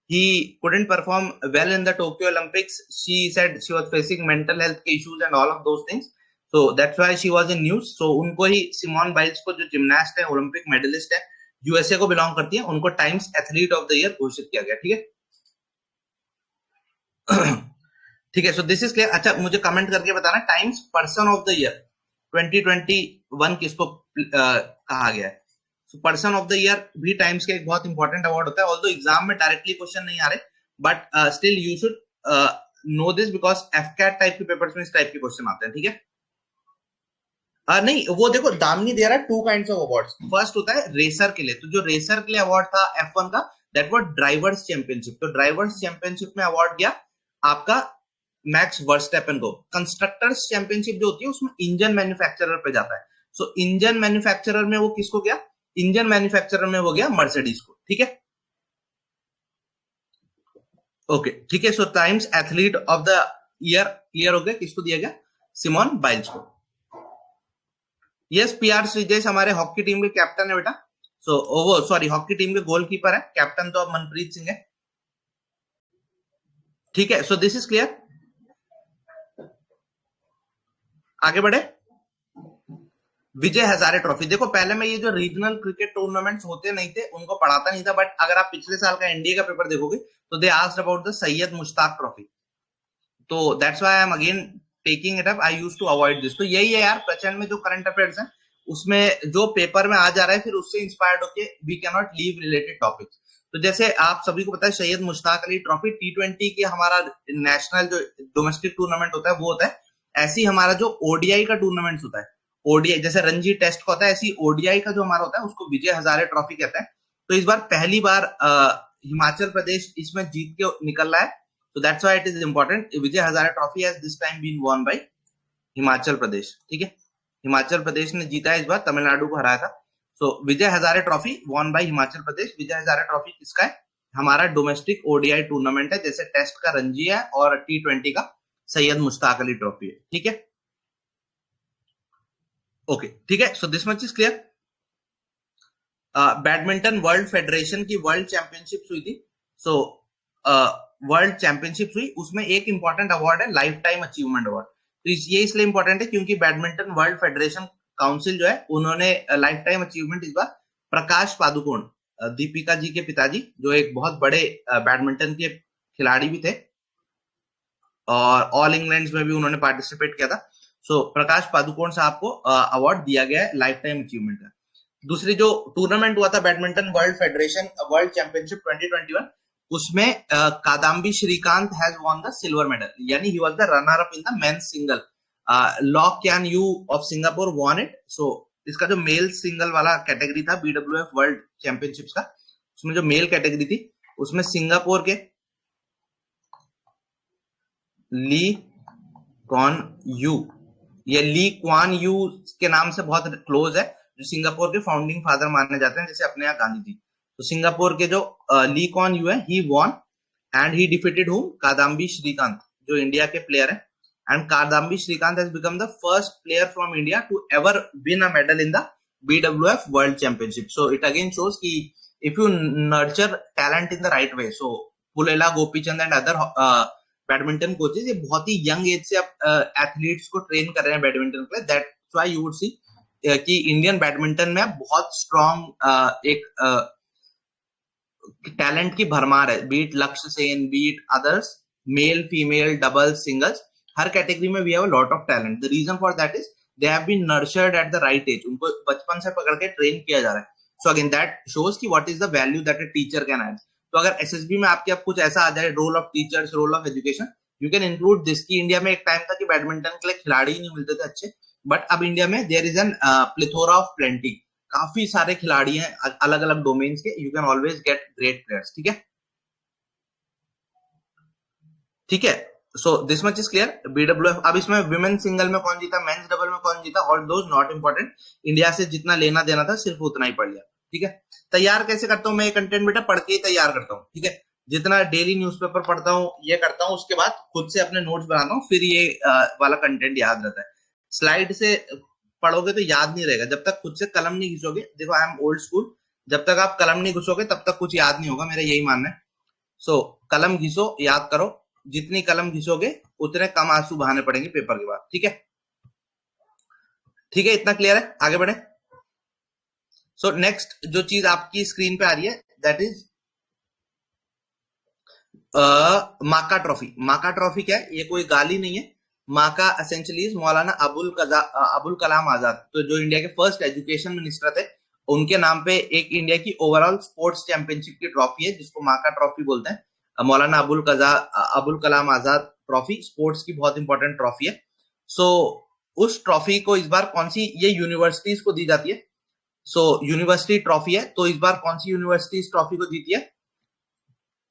he couldn't perform well in the Tokyo Olympics. She said she was facing mental health issues and all of those things. So that's why she was in news. So उनको ही, Simone Biles को, जो gymnast है, Olympic medallist है, USA को belong करती है, उनको times athlete of the year घोषित किया गया, ठीक है। ठीक है, सो दिस इज क्लियर। अच्छा, मुझे कमेंट करके बताना times person of the year 2021 किसको कहा गया है। So person of the year भी टाइम्स का एक बहुत इंपॉर्टेंट अवार्ड होता है, ऑल्दो एग्जाम में डायरेक्टली क्वेश्चन नहीं आ रहे, but still you should know this, because AFCAT type के पेपर्स में इस टाइप के क्वेश्चन आते हैं, ठीक है। नहीं, वो देखो दामनी दे रहा है two kinds of awards. First होता है रेसर के लिए, तो जो रेसर के लिए अवार्ड था F1 का, दैट वाज ड्राइवर्स चैंपियनशिप। तो ड्राइवर्स चैंपियनशिप में अवार्ड गया आपका मैक्स वर्स्टैपन को। कंस्ट्रक्टर्स चैंपियनशिप जो होती है उसमें इंजन मैन्युफैक्चरर पे जाता है। सो इंजन मैन्युफैक्चरर में वो किसको गया, इंजन मैन्युफैक्चरर में वो गया मर्सिडीज को, ठीक है। ओके, ठीक है। So Times athlete of the year clear हो गया, किसको दिया गया, सिमोन बाइल्स को। यस, पीआर श्रीजेश हमारे हॉकी टीम के कैप्टन है बेटा। सो वो सॉरी, हॉकी टीम के गोलकीपर है, कैप्टन तो अब मनप्रीत सिंह है, ठीक है। सो दिस इज क्लियर, आगे बढ़े। विजय हजारे ट्रॉफी, देखो पहले मैं ये जो रीजनल क्रिकेट टूर्नामेंट्स होते नहीं थे उनको पढ़ाता नहीं था, बट अगर आप पिछले साल का एनडीए का पेपर देखोगे तो they asked about the Syed Mushtaq trophy, तो that's why I am again taking it up. I used to avoid this. तो यही है यार, प्रचंड में जो करंट अफेयर्स है उसमें जो पेपर में आ जा रहा है, फिर उससे इंस्पायर्ड होके we can not leave related topics. तो जैसे आप सभी को पता है, सैयद मुश्ताक अली ट्रॉफी T20 की हमारा नेशनल जो डोमेस्टिक टूर्नामेंट होता है वो होता है। ऐसे ही हमारा जो ओडीआई का टूर्नामेंट होता है, ओडीआई जैसे रणजी टेस्ट का होता है, ऐसी ओडीआई का जो हमारा होता है उसको विजय हजारे ट्रॉफी कहते हैं। तो इस बार पहली बार हिमाचल प्रदेश इसमें जीत के निकल रहा है, so that's why it is important. Vijay Hazare Trophy has this time been won by Himachal Pradesh, ठीक है। हिमाचल प्रदेश ने जीता है इस बार, तमिलनाडु को हराया था। So Vijay Hazare trophy won by Himachal Pradesh. Vijay Hazare trophy किसका है, हमारा डोमेस्टिक ओडीआई टूर्नामेंट है, जैसे टेस्ट का रणजी है और T20 का सैयद मुश्ताक अली ट्रॉफी है, ठीक है। ओके, ठीक है, so this much is clear. Badminton world federation की वर्ल्ड चैंपियनशिप हुई थी। सो वर्ल्ड चैंपियनशिप हुई, उसमें एक इंपॉर्टेंट अवार्ड है लाइफ टाइम अचीवमेंट अवार्ड। तो ये इसलिए इंपॉर्टेंट है क्योंकि बैडमिंटन वर्ल्ड फेडरेशन काउंसिल जो है उन्होंने लाइफ टाइम अचीवमेंट इस बार प्रकाश पादुकोण, दीपिका जी के पिताजी, जो एक बहुत बड़े बैडमिंटन के खिलाड़ी भी थे और ऑल इंग्लैंड में भी उन्होंने पार्टिसिपेट किया था। सो प्रकाश पादुकोण साहब को अवार्ड दिया गया है लाइफ टाइम अचीवमेंट का। दूसरी जो टूर्नामेंट हुआ था badminton world federation world championship 2021, उसमें Kidambi Srikanth has won the silver medal, यानी he was the runner up in the men's single. Loh Kean Yew of Singapore won it. So इसका जो male single वाला कैटेगरी था BWF world championships का, उसमें जो male category थी उसमें सिंगापुर के ली कॉन यू, ये ली क्वान यू के नाम से बहुत क्लोज है, जो सिंगापुर के फाउंडिंग फादर माने जाते हैं, जैसे अपने यहाँ गांधी जी। तो सिंगापुर के जो ली कॉन यू है, he won and he defeated whom Kidambi Srikanth, जो इंडिया के प्लेयर है। And Kidambi Srikanth has become the first player from India to ever win a medal in the BWF world championship. So it again shows कि if you nurture talent in the right way, so Pullela Gopichand and other badminton coaches ये बहुत ही young age से athletes को train कर रहे हैं badminton के लिए। That's why you would see कि इंडियन बैडमिंटन में बहुत स्ट्रॉन्ग एक टैलेंट की भरमार है, beat Lakshya Sen, beat others, male female doubles singles, हर कैटेगरी में we have a lot of talent. The reason for that is they have been nurtured at the right age, उनको बचपन से पकड़ के ट्रेन किया जा रहा है। सो अगेन दैट शोज कि what is the value that a teacher can add. तो अगर एसएसबी में आपके अब कुछ ऐसा आ जाए, role of teachers, role of education, you can include this. की इंडिया में एक टाइम था कि बैडमिंटन के लिए खिलाड़ी ही नहीं मिलते थे अच्छे, बट अब इंडिया में there is an plethora of plenty, काफी सारे खिलाड़ी हैं अलग अलग डोमेन्स के, you can always get great players. ठीक है, ठीक है। So this much is clear BWF. अब इसमें विमेन सिंगल में कौन जीता, मेंस डबल में कौन जीता, और दोज नॉट इंपॉर्टेंट, इंडिया से जितना लेना देना था सिर्फ उतना ही पड़ गया। ठीक है, तैयार कैसे करता हूं मैं ये कंटेंट बेटा, पढ़ के ही तैयार करता हूँ। ठीक है, जितना डेली न्यूज़पेपर पढ़ता हूँ ये करता हूँ, उसके बाद खुद से अपने नोट्स बनाता हूँ, फिर ये वाला कंटेंट याद रहता है। स्लाइड से पढ़ोगे तो याद नहीं रहेगा, जब तक खुद से कलम नहीं घिसोगे। देखो आई एम ओल्ड स्कूल, जब तक आप कलम नहीं घुसोगे तब तक कुछ याद नहीं होगा, मेरा यही मानना है। सो कलम घिसो, याद करो, जितनी कलम घिसोगे उतने कम आंसू बहाने पड़ेंगे पेपर के बाद। ठीक है, ठीक है, इतना क्लियर है, आगे बढ़े। सो नेक्स्ट जो चीज आपकी स्क्रीन पे आ रही है दैट इज माका ट्रॉफी। माका ट्रॉफी क्या है, ये कोई गाली नहीं है। माका एसेंशियली मौलाना अबुल कलाम आजाद, तो जो इंडिया के फर्स्ट एजुकेशन मिनिस्टर थे, उनके नाम पे एक इंडिया की ओवरऑल स्पोर्ट्स चैंपियनशिप की ट्रॉफी है, जिसको माका ट्रॉफी बोलते हैं। मौलाना अबुल कलाम आजाद ट्रॉफी स्पोर्ट्स की बहुत इंपॉर्टेंट ट्रॉफी है। सो उस ट्रॉफी को इस बार कौन सी, ये यूनिवर्सिटीज को दी जाती है। सो यूनिवर्सिटी ट्रॉफी है, तो इस बार कौन सी यूनिवर्सिटी इस ट्रॉफी को जीती है,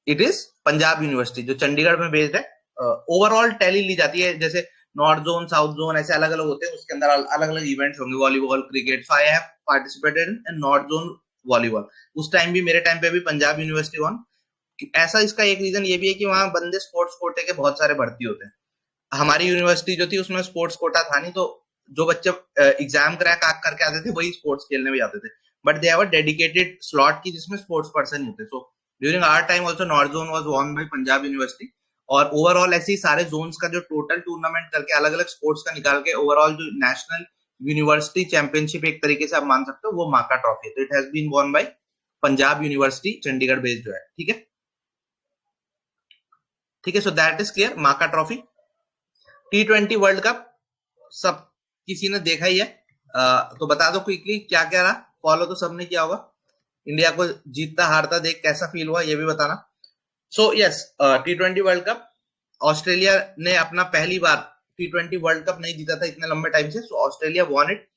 इट इज पंजाब यूनिवर्सिटी, जो चंडीगढ़ में बेस्ड है। ओवरऑल टैली ली जाती है, जैसे नॉर्थ जोन साउथ जोन ऐसे अलग अलग होते हैं, उसके अंदर अलग अलग इवेंट्स होंगे, volleyball cricket. So I have participated in north zone volleyball. उस टाइम भी, मेरे टाइम पे भी पंजाब यूनिवर्सिटी वन। ऐसा इसका एक रीजन ये भी है कि वहां बंदे स्पोर्ट्स कोटे के बहुत सारे भर्ती होते हैं। हमारी यूनिवर्सिटी जो थी उसमें स्पोर्ट्स कोटा था नहीं, तो जो बच्चे एग्जाम क्रैक करके आते थे वही स्पोर्ट्स खेलने भी आते थे, but they have a dedicated slot की जिसमें स्पोर्ट्स पर्सन ही होते। So during our time also north zone was won by Punjab university. और ओवरऑल ऐसे ही सारे जोन्स का जो टोटल टूर्नामेंट करके अलग अलग स्पोर्ट्स का निकाल के ओवरऑल जो नेशनल यूनिवर्सिटी चैंपियनशिप एक तरीके से आप मान सकते हो, वो माका ट्रॉफी है। तो it has been won by Punjab university Chandigarh based जो है। ठीक है, ठीक है, so that is clear MAKA trophy. T20 world cup सब किसी ने देखा ही है, तो बता दो क्विकली क्या क्या रहा, फॉलो तो सबने किया होगा। इंडिया को जीतता हारता देख कैसा फील हुआ ये भी बताना। So yes, T20 world cup, Australia ने अपना पहली बार T20 वर्ल्ड कप नहीं जीता था इतने लंबे टाइम से। So Australia won it.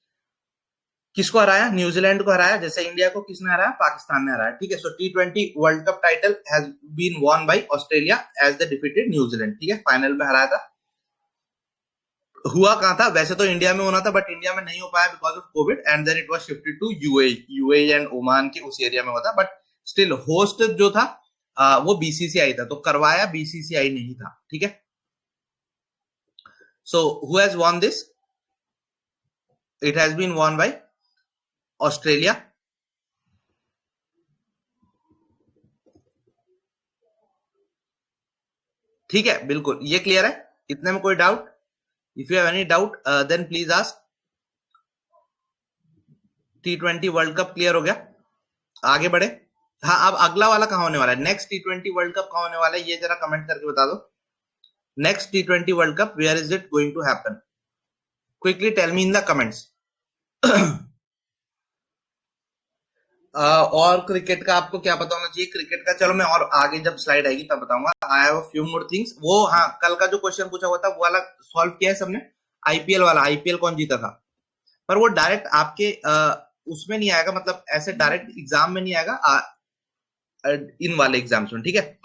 किसको हराया, न्यूजीलैंड को हराया, जैसे इंडिया को किसने हराया, पाकिस्तान ने हराया। ठीक है, so T20 world cup title has been won by Australia as the defeated New Zealand. ठीक है, फाइनल में हराया था। हुआ कहां था, वैसे तो इंडिया में होना था, बट इंडिया में नहीं हो पाया because of covid, and then it was shifted to UAE and Oman के उस एरिया में हुआ था। बट स्टिल होस्ट जो था वो बीसीसीआई था, तो करवाया बीसीसीआई नहीं था। ठीक है, so who has won this, it has been won by Australia. ठीक है, बिल्कुल ये क्लियर है, इतने में कोई doubt? If you have any doubt then please ask. T20 world cup clear हो गया, आगे बढ़े। हाँ, अब अगला वाला कहाँ होने वाला है, नेक्स्ट T20 वर्ल्ड कप कहाँ होने वाला है, ये जरा कमेंट करके बता दो। Next T20 world cup where is it going to happen, quickly tell me in the comments. और क्रिकेट का आपको क्या पता होना चाहिए, क्रिकेट का चलो मैं और आगे जब स्लाइड आएगी तब बताऊंगा। आई have a few more things. वो हाँ, कल का जो क्वेश्चन पूछा हुआ था वो वाला सॉल्व किया है सबने, आईपीएल वाला, आईपीएल कौन जीता था। पर वो डायरेक्ट आपके उसमें नहीं आएगा, मतलब ऐसे डायरेक्ट एग्जाम में नहीं आएगा, इन वाले एग्जाम्स में, ठीक है।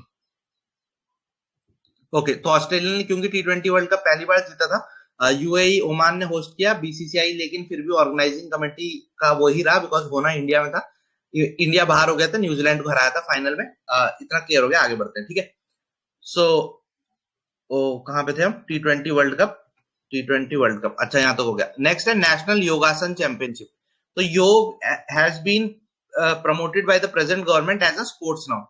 ओके, तो ऑस्ट्रेलिया ने क्योंकि T20 वर्ल्ड कप पहली बार जीता था, यूएई ओमान ने होस्ट किया, बीसीसीआई लेकिन फिर भी ऑर्गेनाइजिंग कमेटी का वही रहा, बिकॉज होना इंडिया में था। इंडिया बाहर हो गया था, न्यूजीलैंड को हराया था फाइनल में। इतना क्लियर हो गया, आगे बढ़ते हैं, ठीक है। सो कहां पे थे हम, T20 वर्ल्ड कप, अच्छा यहाँ तो हो गया। नेक्स्ट है नेशनल योगासन चैंपियनशिप। तो yoga has been promoted by the present government as a sports now.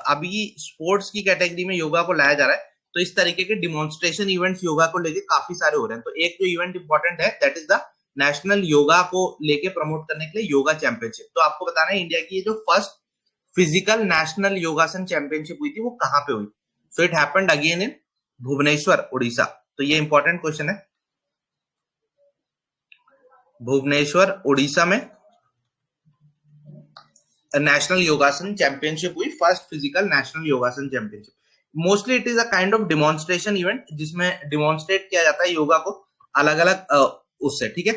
अभी स्पोर्ट्स की कैटेगरी में योगा को लाया जा रहा है, तो इस तरीके के डिमॉन्स्ट्रेशन इवेंट्स योगा को लेके काफी सारे हो रहे हैं। तो एक जो इवेंट इंपॉर्टेंट है that is the national yoga को लेके प्रमोट करने के लिए योगा चैंपियनशिप। तो आपको बताना है इंडिया की ये जो first physical national Yogasana championship हुई थी वो कहां पे हुई। So it happened again in Bhubaneswar, Orissa. तो ये इंपॉर्टेंट क्वेश्चन है, भुवनेश्वर उड़ीसा में नेशनल योगासन चैंपियनशिप हुई, first physical national Yogasana championship. Mostly it is a kind of demonstration event जिसमें डिमॉन्स्ट्रेट किया जाता है योगा को अलग अलग उससे, ठीक है।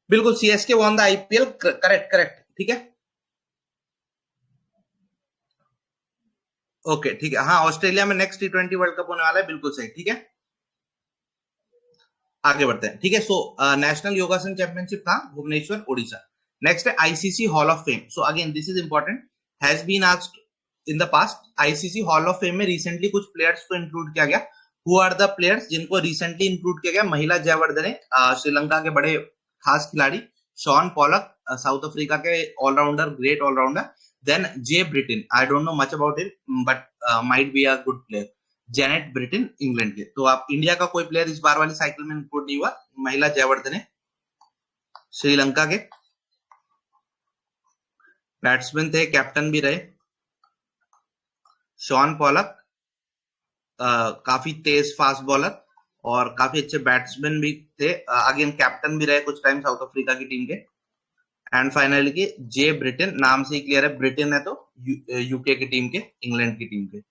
बिल्कुल, CSK won the IPL, correct correct, ठीक है। ओके ठीक है, हाँ ऑस्ट्रेलिया में नेक्स्ट T20 वर्ल्ड कप होने वाला है, बिल्कुल सही, ठीक है। आगे बढ़ते हैं, ठीक है। सो नेशनल योगासन चैंपियनशिप था भुवनेश्वर उड़ीसा। नेक्स्ट है ICC hall of fame. So again this is important, has been asked in the past. ICC hall of fame में रिसेंटली कुछ प्लेयर्स को इंक्लूड किया गया। हु आर द प्लेयर्स जिनको रिसेंटली इंक्लूड किया गया, महिला जयवर्धने, श्रीलंका के बड़े खास खिलाड़ी, शॉन पॉलक, साउथ अफ्रीका के all rounder, great all rounder, then J Brittin, I don't know much about it but might be a good player, Janet Britain England के। तो आप इंडिया का कोई प्लेयर इस बार वाली साइकिल में इंक्लूड नहीं हुआ। महिला जयवर्धने श्रीलंका के बैट्समैन थे, कैप्टन भी रहे। शॉन पॉलक काफी तेज फास्ट बॉलर और काफी अच्छे बैट्समैन भी थे, अगेन कैप्टन भी रहे कुछ टाइम साउथ अफ्रीका की टीम के। एंड फाइनली की जे ब्रिटेन, नाम से ही क्लियर है ब्रिटेन है तो यूके की टीम के, इंग्लैंड की टीम के,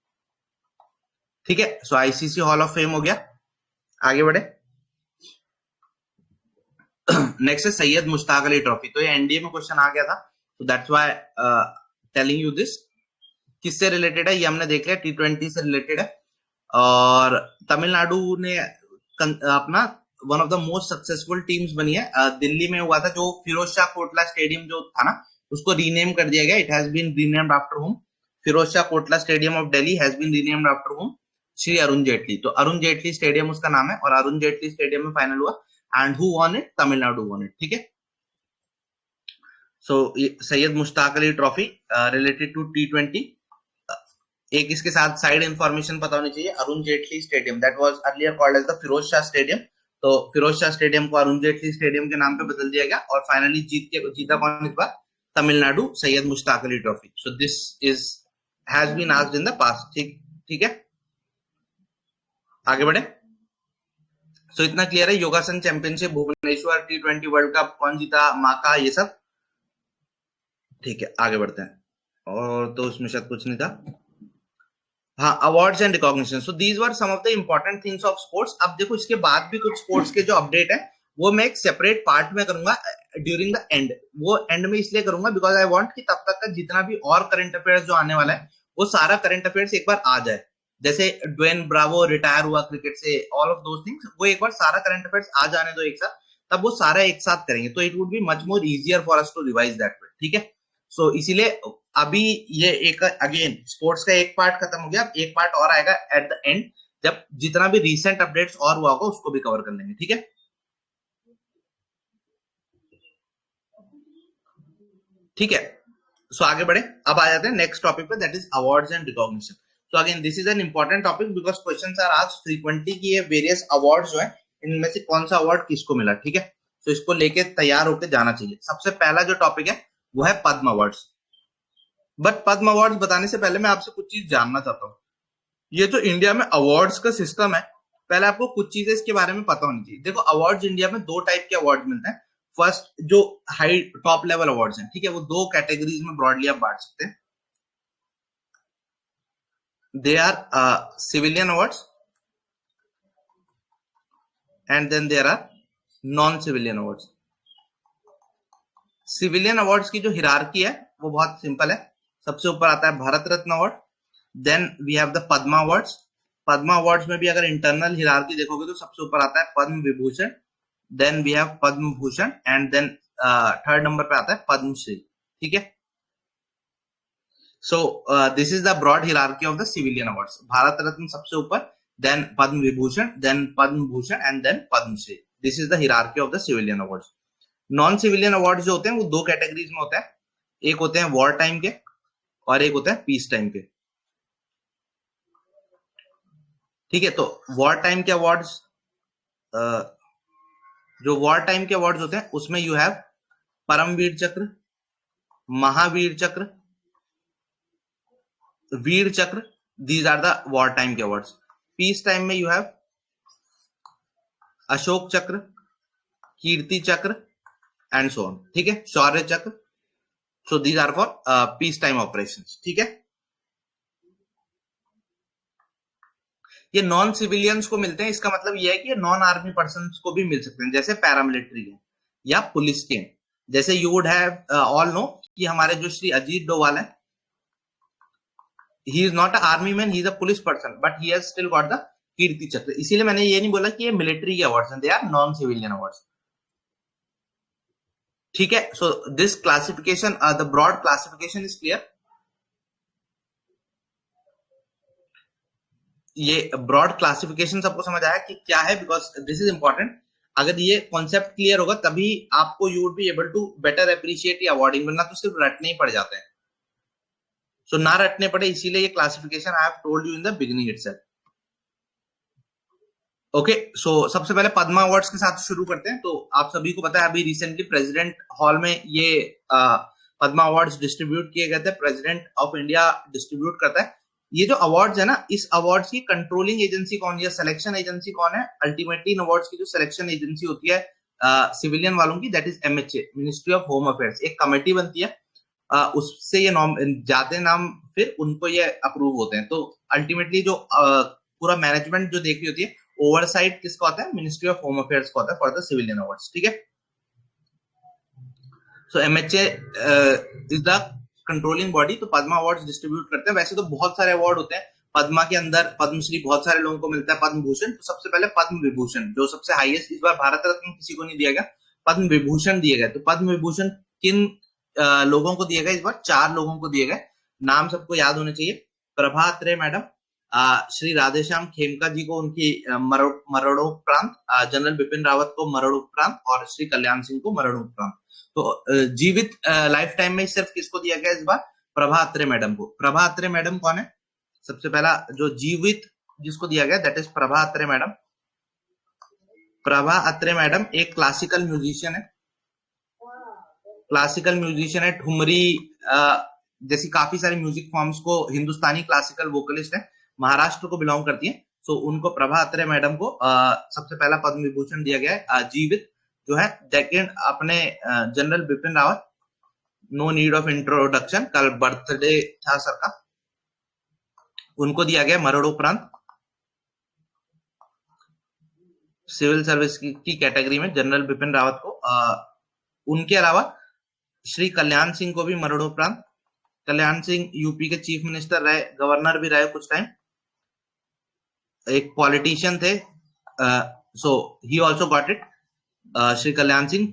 ठीक है। सो आईसीसी हॉल ऑफ फेम हो गया, आगे बढ़े। नेक्स्ट है सैयद मुश्ताक अली ट्रॉफी। तो ये एनडीए में क्वेश्चन आ गया था, तो that's why telling you this. किससे रिलेटेड है ये हमने देख लिया, T20 से रिलेटेड है। और तमिलनाडु ने अपना one of the most successful teams बनी है। दिल्ली में हुआ था जो फिरोज शाह कोटला स्टेडियम जो था ना, उसको रीनेम कर दिया गया, it has been renamed after him. Firoz Shah Kotla stadium of Delhi has been renamed after him Shri Arun Jaitley. तो अरुण जेटली स्टेडियम उसका नाम है, और अरुण जेटली स्टेडियम में फाइनल हुआ, and who won it, Tamil Nadu won it, ठीक है। So Syed Mushtaq Ali trophy related to T20। एक इसके साथ साइड इंफॉर्मेशन पता होनी चाहिए, Arun Jaitley stadium that was earlier called as the Feroz Shah stadium. तो फिरोज शाह स्टेडियम को अरुण जेटली स्टेडियम के नाम पे बदल दिया गया, और फाइनली जीता कौन इस बार, Tamil Nadu, Syed Mushtaq Ali trophy. So this is has been asked in the past, ठीक ठीक है, आगे बढ़े। सो इतना क्लियर है, योगासन championship, Bhubaneswar, T20 world cup, कौन जीता, माका, ये सब ठीक है, आगे बढ़ते हैं। और तो उसमें शायद कुछ नहीं था, हाँ awards and recognition. So these were some of the important things of sports. अब देखो इसके बाद भी कुछ स्पोर्ट्स के जो अपडेट है वो मैं एक सेपरेट पार्ट में करूंगा ड्यूरिंग द एंड। वो एंड में इसलिए करूंगा बिकॉज आई वांट कि तब तक का जितना भी और करंट अफेयर्स जो आने वाला है वो सारा करंट अफेयर्स एक बार आ जाए। जैसे ड्वेन ब्रावो रिटायर हुआ क्रिकेट से, ऑल ऑफ दोस थिंग्स, वो एक बार सारा करंट अफेयर्स आ जाने दो एक साथ, तब वो सारा एक साथ करेंगे, तो it would be much more easier for us to revise that, ठीक है। सो इसीलिए अभी ये एक अगेन स्पोर्ट्स का एक पार्ट खत्म हो गया, एक पार्ट और आएगा एट द एंड, जब जितना भी रिसेंट अपडेट्स और हुआ होगा उसको भी कवर कर लेंगे, ठीक है। ठीक है, सो आगे बढ़े। अब आ जाते हैं नेक्स्ट टॉपिक पे, that is awards and recognition. So again this is an important topic because questions are asked frequently कि ये वेरियस अवार्ड्स जो है इनमें से कौन सा अवार्ड किसको मिला, ठीक है। तो इसको लेके तैयार होकर जाना चाहिए। सबसे पहला जो टॉपिक है वो है पद्म अवार्ड्स। बट पद्म अवार्ड्स बताने से पहले मैं आपसे कुछ चीज जानना चाहता हूँ। ये जो इंडिया में अवार्ड्स का सिस्टम है, पहले आपको कुछ चीजें इसके बारे में पता होनी चाहिए। देखो, अवार्ड्स इंडिया में दो टाइप के अवार्ड मिलते हैं। फर्स्ट जो हाई टॉप लेवल अवार्ड्स हैं, ठीक है, वो दो कैटेगरीज में ब्रॉडली आप बांट सकते हैं। They are civilian awards and then there are non civilian awards. Civilian awards की जो हिरार्की है वो बहुत सिंपल है। सबसे ऊपर आता है Bharat Ratna award, then we have the Padma awards. Padma awards में भी अगर इंटरनल हिरार्की देखोगे तो सबसे ऊपर आता है Padma Vibhushan, then we have Padma Bhushan and then third number पे आता है पद्मश्री, ठीक है। So this is the broad hierarchy of the civilian awards. Bharat Ratna सबसे ऊपर, then Padma Vibhushan, then Padma Bhushan and then Padma Shri. This is the hierarchy of the civilian awards. Non civilian award जो होते हैं वो दो कैटेगरीज में होता है। एक होते हैं वॉर टाइम के और एक होता है पीस टाइम के, ठीक है। तो वॉर टाइम के अवार्ड्स, जो वॉर टाइम के अवार्ड्स होते हैं उसमें यू हैव परमवीर चक्र, Mahavir Chakra, Vir Chakra. These are the war time के अवार्ड्स। पीस टाइम में यू हैव अशोक चक्र, कीर्ति चक्र एंड सो ऑन, ठीक है, Shaurya Chakra. So these are for peace time operations, ठीक है। ये नॉन सिविलियंस को मिलते हैं, इसका मतलब ये है कि ये नॉन आर्मी पर्सन को भी मिल सकते हैं, जैसे पैरामिलिट्री के या पुलिस के। जैसे you would have all know कि हमारे जो श्री अजीत डोवाल है, he is not a army man, he is a police person, but he has still got the Kirti Chakra. इसीलिए मैंने ये नहीं बोला कि ये मिलिट्री के अवार्ड्स हैं, they are non civilian awards, ठीक है। So this classification, the broad classification is clear. ये ब्रॉड क्लासिफिकेशन सबको समझ आया कि क्या है, बिकॉज दिस इज इंपॉर्टेंट। अगर ये कॉन्सेप्ट क्लियर होगा तभी आपको you would be able to better appreciate ये अवार्डिंग, वरना तो सिर्फ रटने ही पड़ जाते हैं। सो ना रटने पड़े इसीलिए ये classification I have told you in the beginning itself. Okay, so सबसे पहले पद्मा अवार्ड्स के साथ शुरू करते हैं। तो आप सभी को पता है अभी रिसेंटली प्रेसिडेंट हॉल में ये पद्मा अवार्ड्स डिस्ट्रीब्यूट किए गए थे। प्रेसिडेंट ऑफ इंडिया डिस्ट्रीब्यूट करता है ये जो अवार्ड्स है ना। इस अवार्ड्स की कंट्रोलिंग एजेंसी कौन है, सिलेक्शन एजेंसी कौन है? अल्टीमेटली इन अवार्ड्स की जो सिलेक्शन एजेंसी होती है सिविलियन वालों की, that is MHA, ministry of home affairs. एक कमेटी बनती है, उससे ये नाम जाते नाम, फिर उनको ये अप्रूव होते हैं। तो अल्टीमेटली जो पूरा मैनेजमेंट जो देख रही होती है, ओवरसाइट किसका होता है? मिनिस्ट्री ऑफ होम अफेयर्स का होता है फॉर द सिविलियन अवार्ड्स, ठीक है। सो MHA is the controlling body. तो पद्मा अवार्ड्स डिस्ट्रीब्यूट करते हैं। वैसे तो बहुत सारे अवार्ड होते हैं पद्मा के अंदर। पद्मश्री बहुत सारे लोगों को मिलता है, पद्म भूषण। तो सबसे पहले पद्म विभूषण जो सबसे हाईएस्ट, इस बार भारत रत्न किसी को नहीं दिया गया, पद्म विभूषण दिए गए। तो पद्म विभूषण किन लोगों को दिए गए? इस बार 4 लोगों को दिए गए। नाम सबको याद होने चाहिए। प्रभा अत्रे मैडम, श्री राधेश्याम खेमका जी को उनकी मरणोपरांत, जनरल बिपिन रावत को मरणोपरांत और श्री कल्याण सिंह को मरणोपरांत। तो जीवित लाइफ टाइम में सिर्फ किसको दिया गया इस बार? प्रभा अत्रे मैडम को। प्रभा अत्रे मैडम कौन है? सबसे पहला जो जीवित जिसको दिया गया that is Prabha Atre madam. Prabha Atre madam एक क्लासिकल म्यूजिशियन है। क्लासिकल म्यूजिशियन है, ठुमरी जैसी काफी सारी म्यूजिक फॉर्म्स को, हिंदुस्तानी क्लासिकल वोकलिस्ट है, महाराष्ट्र को बिलोंग करती है। सो उनको, प्रभा अत्रे मैडम को सबसे पहला पद्म विभूषण दिया गया है। जीवित जो है सेकेंड अपने general Bipin Rawat, no need of introduction, कल बर्थडे था सर का, उनको दिया गया मरणोपरांत सिविल सर्विस की कैटेगरी में, जनरल बिपिन रावत को। उनके अलावा श्री कल्याण सिंह को भी मरणोपरांत। कल्याण सिंह यूपी के चीफ मिनिस्टर रहे, गवर्नर भी रहे कुछ टाइम, एक पॉलिटिशियन थे। So he also got it, Shri Kalyan Singh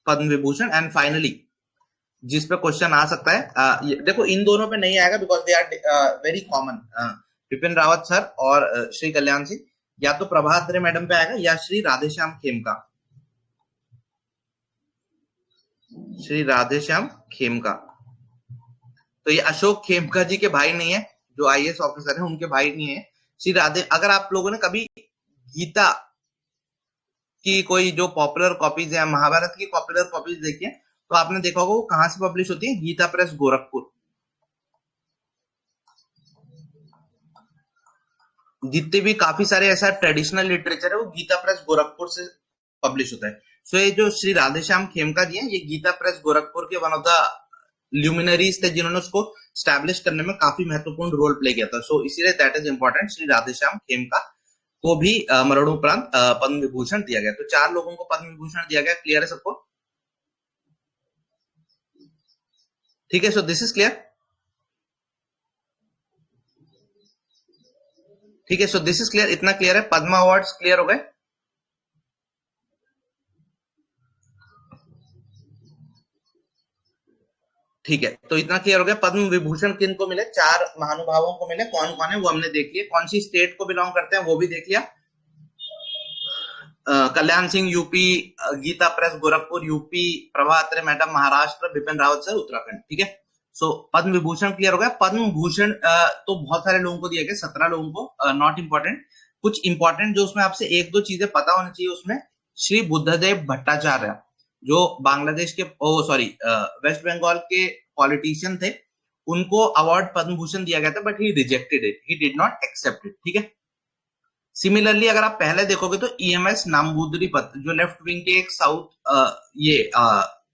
Padma Vibhushan. And finally जिस पे क्वेश्चन आ सकता है, देखो इन दोनों पे नहीं आएगा because they are very common. Bipin Rawat sir और श्री कल्याण सिंह, या तो प्रभा अत्रे मैडम पे आएगा या श्री राधेश्याम खेमका, श्री राधेश्याम खेमका। तो ये अशोक खेमका जी के भाई नहीं है, जो IAS ऑफिसर है, उनके भाई नहीं है। श्री राधे, अगर आप लोगों ने कभी गीता की कोई जो पॉपुलर कॉपीज है, महाभारत की पॉपुलर कॉपीज देखिए तो आपने देखा होगा वो कहां से पब्लिश होती है, गीता प्रेस गोरखपुर। जितने भी काफी सारे ऐसा ट्रेडिशनल लिटरेचर है वो गीता प्रेस गोरखपुर से पब्लिश होता है। सो ये जो श्री राधेश्याम खेमका जी हैं, ये गीता प्रेस गोरखपुर के वन ऑफ द ल्यूमिनरीज थे जिन्होंने उसको स्टैब्लिश करने में काफी महत्वपूर्ण रोल प्ले किया था। सो इसीलिए that is important, Shri Radheshyam Khemka को भी मरणोपरांत पद्म विभूषण दिया गया। तो 4 लोगों को पद्म विभूषण दिया गया। क्लियर है सबको? ठीक है, सो दिस इज क्लियर। ठीक है, सो दिस इज क्लियर, इतना क्लियर है। पद्मा अवार्ड्स क्लियर हो गए? ठीक है, तो इतना क्लियर हो गया। पद्म विभूषण किन को मिले? 4 महानुभावों को मिले। कौन कौन है वो हमने देख लिया। कौन सी स्टेट को बिलोंग करते हैं वो भी देख लिया। Kalyan Singh UP, Gita press Gorakhpur UP, Prabha Atre madam Maharashtra, Bipin Rawat sir Uttarakhand. ठीक है, सो पद्म विभूषण क्लियर हो गया। पद्म भूषण तो बहुत सारे लोगों को दिया गया, 17 लोगों को, नॉट इंपॉर्टेंट। कुछ इंपॉर्टेंट जो उसमें आपसे 1-2 चीजें पता होनी चाहिए उसमें। श्री बुद्धदेव भट्टाचार्य जो बांग्लादेश के वेस्ट बंगाल के पॉलिटिशियन थे, उनको अवार्ड पद्म भूषण दिया गया था, but he rejected it, he did not accept it. ठीक है, सिमिलरली अगर आप पहले देखोगे तो ईएमएस नाम्बूद्रीपत जो लेफ्ट विंग के एक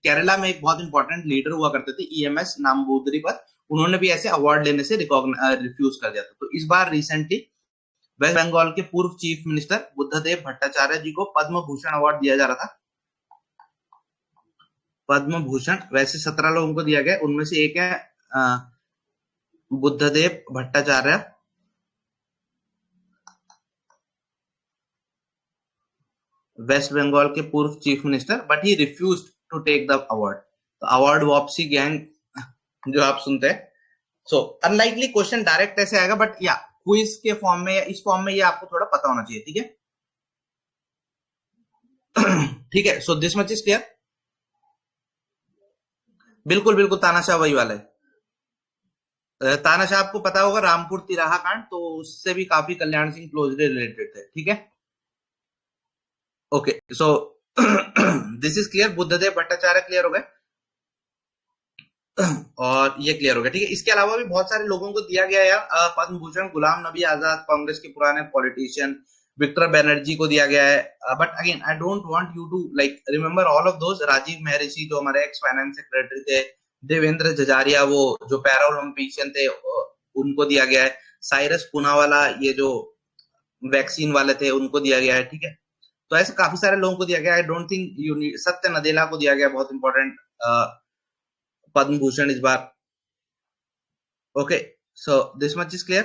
केरला में एक बहुत इंपॉर्टेंट लीडर हुआ करते थे, ईएमएस नाम्बूद्रीपत, उन्होंने भी ऐसे अवार्ड लेने से रिफ्यूज कर दिया था। तो इस बार रिसेंटली वेस्ट बंगाल के पूर्व चीफ मिनिस्टर बुद्धदेव भट्टाचार्य जी को पद्म भूषण अवार्ड दिया जा रहा था। पद्म भूषण वैसे 17 लोगों को दिया गया, उनमें से एक है बुद्धदेव भट्टाचार्य, वेस्ट बंगाल के पूर्व chief minister, but he refused to take the award. तो अवार्ड वापसी गैंग जो आप सुनते हैं। सो अनलाइकली क्वेश्चन डायरेक्ट ऐसे आएगा, बट या क्विज के फॉर्म में या इस फॉर्म में ये आपको थोड़ा पता होना चाहिए। ठीक है, ठीक है, so this much is clear. बिल्कुल बिल्कुल, तानाशाह वही वाला है। तानाशाह आपको पता होगा रामपुर तिराहा कांड, तो उससे भी काफी कल्याण सिंह क्लोजली रिलेटेड थे। ठीक है, okay, so this is clear. Buddhadeb Bhattacharya clear हो गए और ये क्लियर हो गया। ठीक है, इसके अलावा भी बहुत सारे लोगों को दिया गया यार पद्म भूषण। गुलाम नबी आजाद कांग्रेस के पुराने पॉलिटिशियन, विक्टर बनर्जी को दिया गया है, but again I don't want you to like remember all of those. Rajiv Mehrishi जो हमारे एक्स फाइनेंस सेक्रेटरी थे, देवेंद्र जजारिया वो जो पैरा ओलंपिशियन थे, उनको दिया गया है। साइरस पूनावाला ये जो वैक्सीन वाले थे उनको दिया गया है। ठीक है, तो ऐसे काफी सारे लोगों को दिया गया। आई डोंट थिंक यू नीड। सत्य नदेला को दिया गया, बहुत इंपॉर्टेंट पद्म भूषण इस बार। Okay, so this much is clear.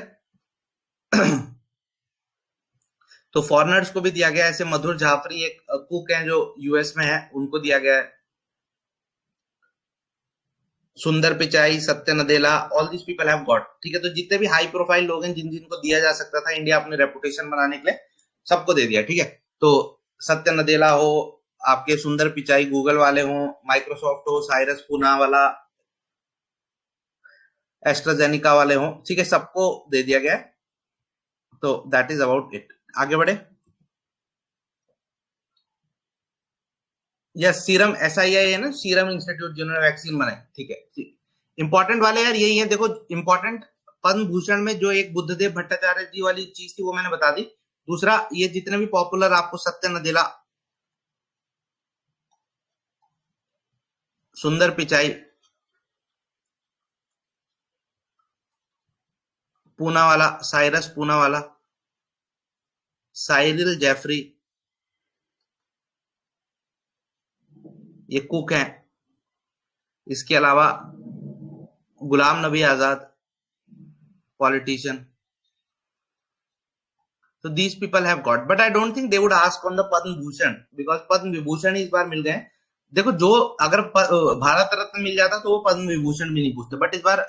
तो फॉरेनर्स को भी दिया गया, ऐसे मधुर जाफरी एक कुक हैं जो यूएस में है, उनको दिया गया है। Sundar Pichai, Satya Nadella, all this people have got. ठीक है, तो जितने भी हाई प्रोफाइल लोग हैं जिनको दिया जा सकता था इंडिया अपने रेपुटेशन बनाने के लिए, सबको दे दिया। ठीक है, तो सत्य नदेला हो, आपके सुंदर पिचाई गूगल वाले हो, माइक्रोसॉफ्ट हो, साइरस पूनावाला एस्ट्राजेनिका वाले हो, ठीक है, सबको दे दिया गया। तो दैट इज अबाउट इट। आगे बढ़े। यस, सीरम SII है ना, सीरम इंस्टीट्यूट जिन्होंने वैक्सीन बनाई। ठीक है, इंपॉर्टेंट वाले यार यही है। देखो इंपॉर्टेंट पद्म भूषण में जो एक बुद्धदेव भट्टाचार्य जी वाली चीज थी वो मैंने बता दी। दूसरा, ये जितने भी पॉपुलर आपको सत्य नदेला, सुंदर पिचाई, पूनावाला, साइरस पूनावाला, साइरिल जेफरी, ये कुक हैं। इसके अलावा Ghulam Nabi Azad politician. So these people have got, but I don't think they would ask on the Padma Bhushan because Padma Vibhushan इस बार मिल गए। देखो जो अगर भारत रत्न मिल जाता तो वो पद्म विभूषण भी नहीं पूछते, बट इस बार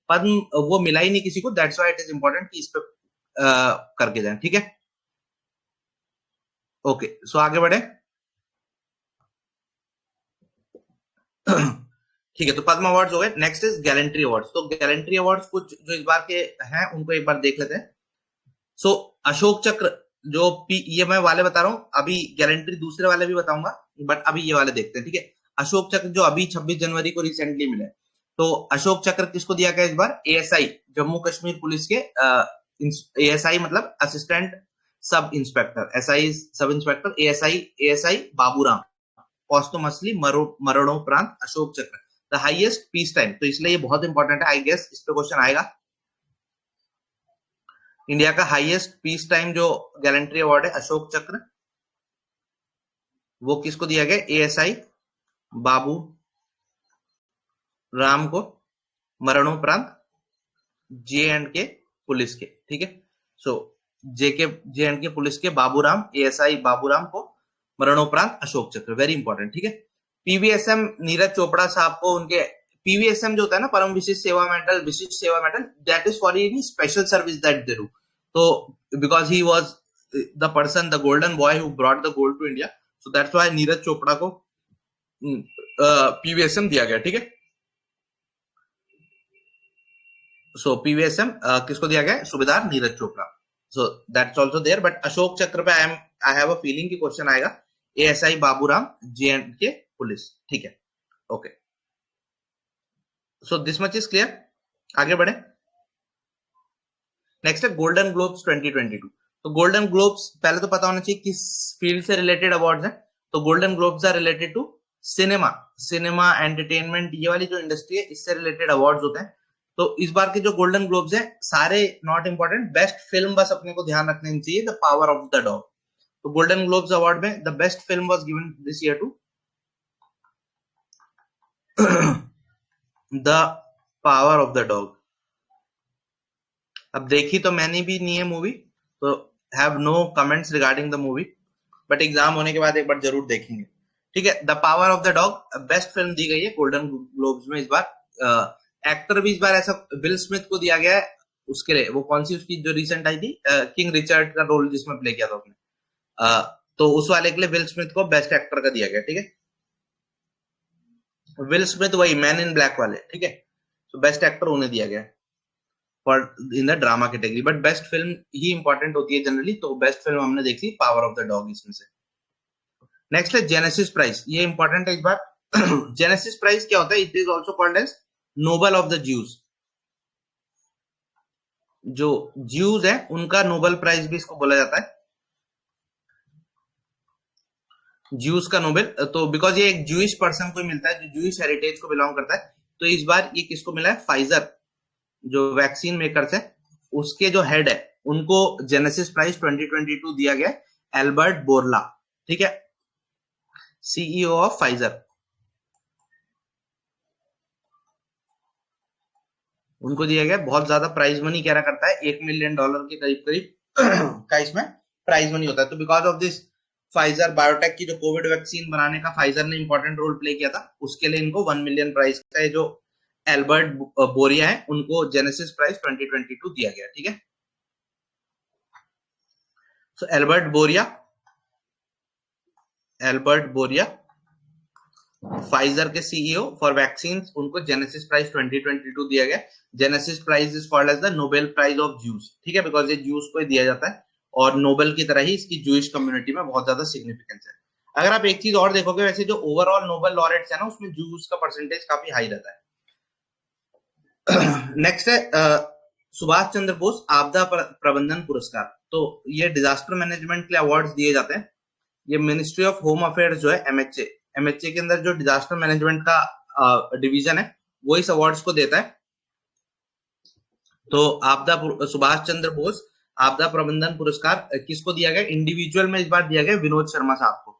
पद्म वो मिला ही नहीं किसी को। That's why it is important कि इस पे करके जाए। ठीक है, ओके, सो आगे बढ़े। ठीक है, तो पद्म अवार्ड्स हो गए। Next is gallantry awards. तो गैलेंट्री अवार्ड्स कुछ जो इस बार के हैं उनको एक बार देख लेते हैं। सो अशोक चक्र ये मैं वाले बता रहा हूँ, अभी गैलेंट्री दूसरे वाले भी बताऊंगा, बट अभी ये वाले देखते हैं, ठीक है। अशोक चक्र जो अभी 26 जनवरी को रिसेंटली मिले, तो अशोक चक्र किसको दिया गया इस बार? एएसआई, जम्मू कश्मीर पुलिस के एएसआई मतलब assistant sub inspector, SI sub inspector, ASI ASI Baburam posthumously मरणोपरांत अशोक चक्र, द हाईएस्ट पीस टाइम। तो इसलिए ये बहुत इंपॉर्टेंट है, आई गेस इस पे क्वेश्चन आएगा। इंडिया का हाईएस्ट पीस टाइम जो गैलेंट्री अवार्ड है अशोक चक्र, वो किसको दिया गया? एएसआई बाबू राम को मरणोपरांत जे एंड के पुलिस के, ठीक है। सो जे एंड के पुलिस के बाबूराम, एएसआई बाबूराम को मरणोपरांत अशोक चक्र, वेरी इंपॉर्टेंट, ठीक है। पीवीएसएम नीरज चोपड़ा साहब को उनके पीवीएसएम जो होता है ना, Param Vishisht Seva medal, that is for any special service that they do. तो because he was the person, the golden boy who brought the gold to India, so that's why Neeraj Chopra को पीवीएसएम दिया गया, ठीक है। सो पीवीएसएम किसको दिया गया? Subedar Neeraj Chopra. So that's also there, but Ashok Chakra पे आई हैव अ फीलिंग कि क्वेश्चन आएगा ASI Baburam J and K police, ठीक है। Okay, so this much is clear. आगे बढ़े। नेक्स्ट है गोल्डन ग्लोब्स 2022। तो गोल्डन ग्लोब्स पहले तो पता होना चाहिए किस फील्ड से रिलेटेड अवार्ड्स हैं। तो golden globes are related to cinema entertainment, ये वाली जो इंडस्ट्री है इससे रिलेटेड अवार्ड्स होते हैं। तो इस बार के जो गोल्डन ग्लोब्स हैं सारे नॉट इंपॉर्टेंट, बेस्ट फिल्म बस अपने को ध्यान रखनी चाहिए, the power of the dog. तो गोल्डन ग्लोब्स अवार्ड में the best film was given this year to the power of the dog. अब देखी तो मैंने भी नहीं है मूवी, तो have no comments regarding the movie, but exam होने के बाद एक बार जरूर देखेंगे, ठीक है। The power of the dog best film दी गई है गोल्डन ग्लोब्स में इस बार। एक्टर भी इस बार ऐसा विल स्मिथ को दिया गया है, उसके लिए वो कौन सी उसकी जो रिसेंट आई थी किंग रिचर्ड का रोल जिसमें प्ले किया था उसने, तो उस वाले के लिए विल स्मिथ को बेस्ट एक्टर का दिया गया, ठीक है। विल स्मिथ वही मैन इन ब्लैक वाले, ठीक है। तो बेस्ट एक्टर उन्हें दिया गया for in the drama category, but best film he important होती है जनरली, तो बेस्ट फिल्म हमने देखी पावर ऑफ द डॉग इसमें से। नेक्स्ट है जेनेसिस प्राइज, ये इंपॉर्टेंट है इस बार। जेनेसिस प्राइज क्या होता है? It is also called as Nobel of the Jews. जो ज्यूज है उनका नोबल प्राइज भी इसको बोला जाता है, ज्यूज का नोबेल। तो बिकॉज ये एक जूइश पर्सन को मिलता है जो जूइश हेरिटेज को बिलोंग करता है, तो इस बार ये किसको मिला है? फाइजर जो वैक्सीन मेकर्स है उसके जो हेड है उनको जेनेसिस प्राइज 2022 दिया गया, एल्बर्ट बोरला, ठीक है, सीईओ ऑफ फाइजर। उनको दिया गया, बहुत ज्यादा प्राइज मनी क्या करता है, $1 मिलियन के करीब करीब का इसमें प्राइज मनी होता है। तो because of this Pfizer biotech की जो कोविड वैक्सीन बनाने का फाइजर ने इंपॉर्टेंट रोल प्ले किया था, उसके लिए इनको 1 मिलियन प्राइज का है, जो एल्बर्ट बोरिया है उनको जेनेसिस प्राइज 2022 दिया गया, ठीक है। सो एल्बर्ट बोरिया फाइजर के सीईओ फॉर वैक्सीन, उनको जेनेसिस प्राइज 2022 दिया गया। Genesis prize is called as the Nobel prize of Jews, ठीक है, बिकॉज ये ज्यूज को दिया जाता है और नोबेल की तरह ही इसकी जूइश कम्युनिटी में बहुत ज्यादा सिग्निफिकेंस है। अगर आप एक चीज और देखोगे, वैसे जो ओवरऑल नोबेल लॉरेट्स है ना उसमें जूस का परसेंटेज काफी हाई रहता है। नेक्स्ट है सुभाष चंद्र बोस आपदा प्रबंधन पुरस्कार। तो ये डिजास्टर मैनेजमेंट के लिए अवार्ड्स दिए जाते हैं। ये मिनिस्ट्री ऑफ होम अफेयर्स जो है एमएचए के अंदर जो डिजास्टर मैनेजमेंट का डिवीजन है वो इस अवार्ड्स को देता है। तो सुभाष चंद्र बोस आपदा प्रबंधन पुरस्कार किसको दिया गया? इंडिविजुअल में इस बार दिया गया विनोद शर्मा साहब को।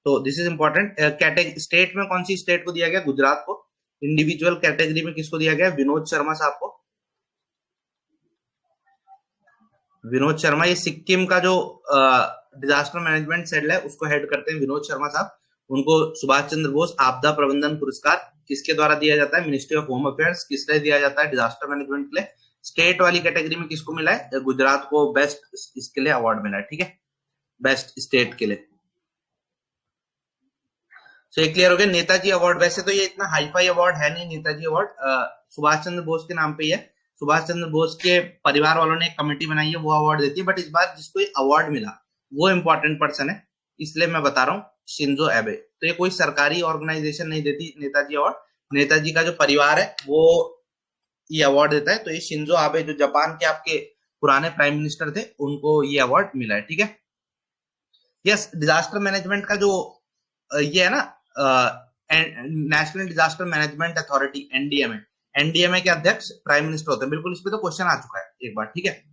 तो दिस इज इंपॉर्टेंट। स्टेट में कौन सी स्टेट को दिया गया? गुजरात को। इंडिविजुअल कैटेगरी में किसको दिया गया? विनोद शर्मा साहब को। विनोद शर्मा, ये सिक्किम का जो डिजास्टर मैनेजमेंट सेल है उसको हेड करते हैं विनोद शर्मा साहब। उनको सुभाष चंद्र बोस आपदा प्रबंधन पुरस्कार किसके द्वारा दिया जाता है? Ministry of home affairs. किसके दिया जाता है? डिजास्टर मैनेजमेंट के लिए। स्टेट वाली कैटेगरी में किसको मिला है? गुजरात को बेस्ट इसके लिए अवार्ड मिला है, ठीक है, बेस्ट स्टेट के लिए। तो ये क्लियर हो गया। नेताजी अवार्ड, वैसे तो ये इतना हाईफाई अवार्ड है नहीं नेताजी अवार्ड, सुभाष चंद्र बोस के नाम पे ही है। सुभाष चंद्र बोस के परिवार वालों ने एक कमेटी बनाई है, वो अवार्ड देती है। बट इस बार जिसको ये अवार्ड मिला वो इंपॉर्टेंट पर्सन है, इसलिए मैं बता रहा हूँ शिंजो एबे। तो ये कोई सरकारी ऑर्गेनाइजेशन नहीं देती नेताजी अवार्ड, नेताजी का जो परिवार है वो ये अवार्ड देता है। तो ये शिंजो आबे जो जापान के आपके पुराने प्राइम मिनिस्टर थे उनको ये अवार्ड मिला है, ठीक है। यस, डिजास्टर मैनेजमेंट का जो ये है ना, national disaster management authority NDMA, NDMA के अध्यक्ष प्राइम मिनिस्टर होते हैं। बिल्कुल, इस पे तो क्वेश्चन आ चुका है एक बार, ठीक है।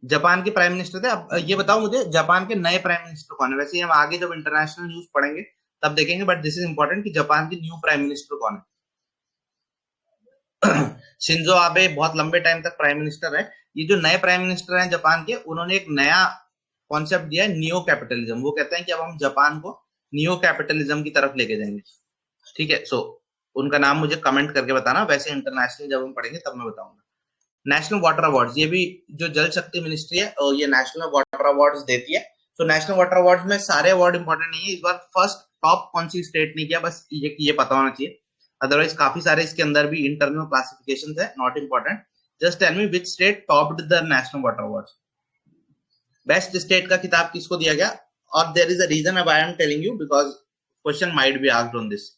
जापान के प्राइम मिनिस्टर थे। अब ये बताओ मुझे, जापान के नए प्राइम मिनिस्टर कौन है? वैसे हम आगे जब इंटरनेशनल न्यूज पढ़ेंगे तब देखेंगे, बट दिस इज इंपॉर्टेंट कि जापान के न्यू प्राइम मिनिस्टर कौन है। शिंजो आबे बहुत लंबे टाइम तक प्राइम मिनिस्टर है। ये जो नए प्राइम मिनिस्टर हैं जापान के, उन्होंने एक नया कॉन्सेप्ट दिया है, नियो कैपिटलिज्म। वो कहते हैं कि अब हम जापान को नियो कैपिटलिज्म की तरफ लेके जाएंगे, ठीक है। सो उनका नाम मुझे कमेंट करके बताना, वैसे इंटरनेशनल जब हम पढ़ेंगे तब मैं बताऊंगा। नेशनल वाटर अवार्ड्स, ये भी जो जल शक्ति मिनिस्ट्री है और ये नेशनल वाटर अवार्ड्स देती है। तो नेशनल वाटर अवार्ड्स में सारे अवार्ड इंपॉर्टेंट नहीं है, इस बार फर्स्ट टॉप कौन सी स्टेट ने किया बस ये पता होना चाहिए। अदरवाइज काफी सारे इसके अंदर भी इंटरनल क्लासिफिकेशंस है, not important. Just tell me which state topped the national water awards. Best state का खिताब किसको दिया गया? और there is a reason I am telling you because question might be asked on this.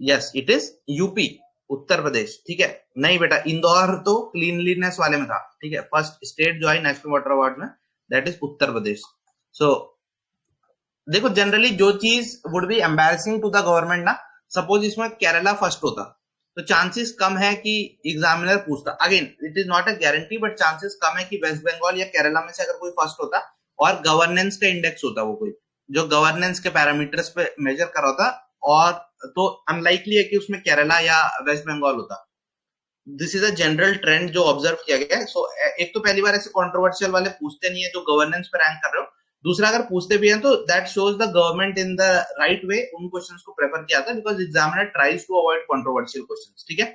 Yes, it is UP, Uttar Pradesh, ठीक है। नहीं बेटा, इंदौर तो क्लीनलीनेस वाले में था, ठीक है। फर्स्ट स्टेट जो है नेशनल वाटर अवार्ड में, that is Uttar Pradesh. So देखो, जनरली जो चीज would be embarrassing to the government ना, सपोज इसमें केरला फर्स्ट होता तो चांसेस कम है कि एग्जामिनर पूछता। Again it is not a guarantee, but chances कम है कि वेस्ट बंगाल या केरला में से अगर कोई फर्स्ट होता और गवर्नेंस का इंडेक्स होता, वो कोई जो गवर्नेंस के पैरामीटर्स पे मेजर कर होता, और तो अनलाइकली है कि उसमें केरला या वेस्ट बंगाल होता। This is a general trend जो ऑब्जर्व किया गया है। सो एक तो पहली बार ऐसे कंट्रोवर्शियल वाले पूछते नहीं है जो गवर्नेंस पे रैंक कर रहे हो। दूसरा, अगर पूछते भी हैं तो that shows the government in the right way उन क्वेश्चंस को प्रेफर किया था, because examiner tries to avoid controversial questions, ठीक है।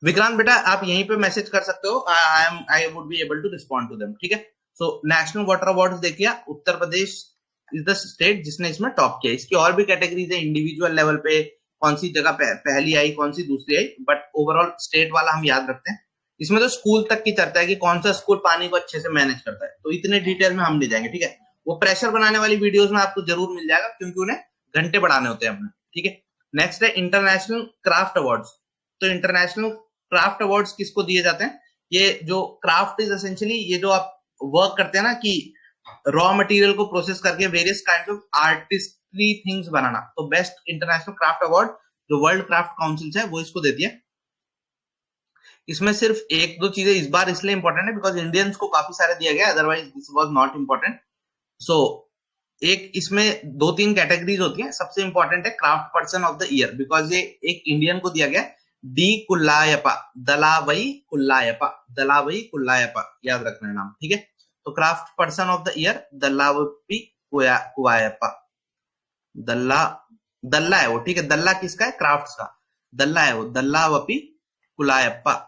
विक्रांत बेटा, आप यहीं पे मैसेज कर सकते हो, I would be able to respond to them, ठीक है। सो नेशनल वाटर अवार्ड्स देखिए, Uttar Pradesh is the state जिसने इसमें टॉप किया। इसकी और भी कैटेगरीज है इंडिविजुअल लेवल पे, कौन सी जगह पहली आई, कौन सी दूसरी आई, बट ओवरऑल स्टेट वाला हम याद रखते हैं। इसमें तो स्कूल तक की चर्चा है कि कौन सा स्कूल पानी को अच्छे से मैनेज करता है, तो इतने डिटेल में हम नहीं जाएंगे, ठीक है। वो प्रेशर बनाने वाली वीडियोस में आपको जरूर मिल जाएगा, क्योंकि उन्हें घंटे बढ़ाने होते हैं अपने, ठीक है। नेक्स्ट है इंटरनेशनल क्राफ्ट अवार्ड्स। तो इंटरनेशनल क्राफ्ट अवार्ड्स किसको दिए जाते हैं? ये जो क्राफ्ट इज एसेंशियली ये जो आप वर्क करते हैं ना, कि रॉ मटेरियल को प्रोसेस करके various kind of artistry things बनाना, तो बेस्ट इंटरनेशनल क्राफ्ट अवार्ड जो वर्ल्ड क्राफ्ट काउंसिल है वो इसको देती है। इसमें सिर्फ एक दो चीजें इस बार इसलिए इंपॉर्टेंट है बिकॉज इंडियंस को काफी सारे दिया गया, otherwise this was not important. So एक इसमें दो तीन कैटेगरीज होती हैं। सबसे इंपॉर्टेंट है craft person of the year, because ये एक इंडियन को दिया गया, डी कुल्लायप्पा, दलावई कुल्लायप्पा, दलावई कुल्लायप्पा, याद रखना है नाम, ठीक है। तो craft person of the year दलावपी कुवायप्पा, दल्ला, दल्ला है वो, ठीक है। दल्ला किसका है? क्राफ्ट्स का दल्ला है वो, दल्लावपी कुलायप्पा,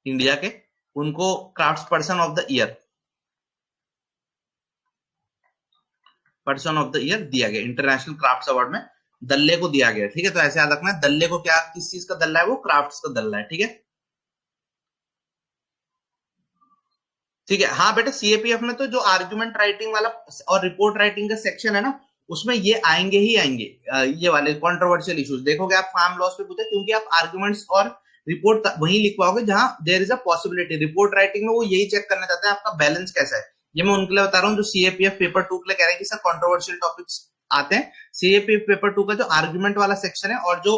इंडिया के, उनको crafts person of the year, person of the year दिया गया इंटरनेशनल क्राफ्ट्स अवार्ड में, दल्ले को दिया गया, ठीक है। तो ऐसे याद रखना है, दल्ले को क्या, किस चीज का दल्ला है? वो क्राफ्ट्स का दल्ला है, ठीक है। ठीक है, हाँ बेटा, सीएपीएफ में तो जो आर्गुमेंट राइटिंग वाला और रिपोर्ट राइटिंग का सेक्शन है ना, उसमें ये आएंगे ही आएंगे, ये वाले कंट्रोवर्शियल इश्यूज देखोगे आप फार्म लॉस पे पूछे, क्योंकि आप आर्गुमेंट्स और रिपोर्ट वहीं लिखवाओगे जहां there is a possibility. Report writing में वो यही चेक करना चाहते हैं आपका बैलेंस कैसा है। ये मैं उनके लिए बता रहा हूँ जो सीएपीएफ पेपर 2 के लिए कह रहे हैं कि सर कंट्रोवर्शियल टॉपिक्स आते हैं। सीएपीएफ पेपर 2 का जो आर्गुमेंट वाला सेक्शन है और जो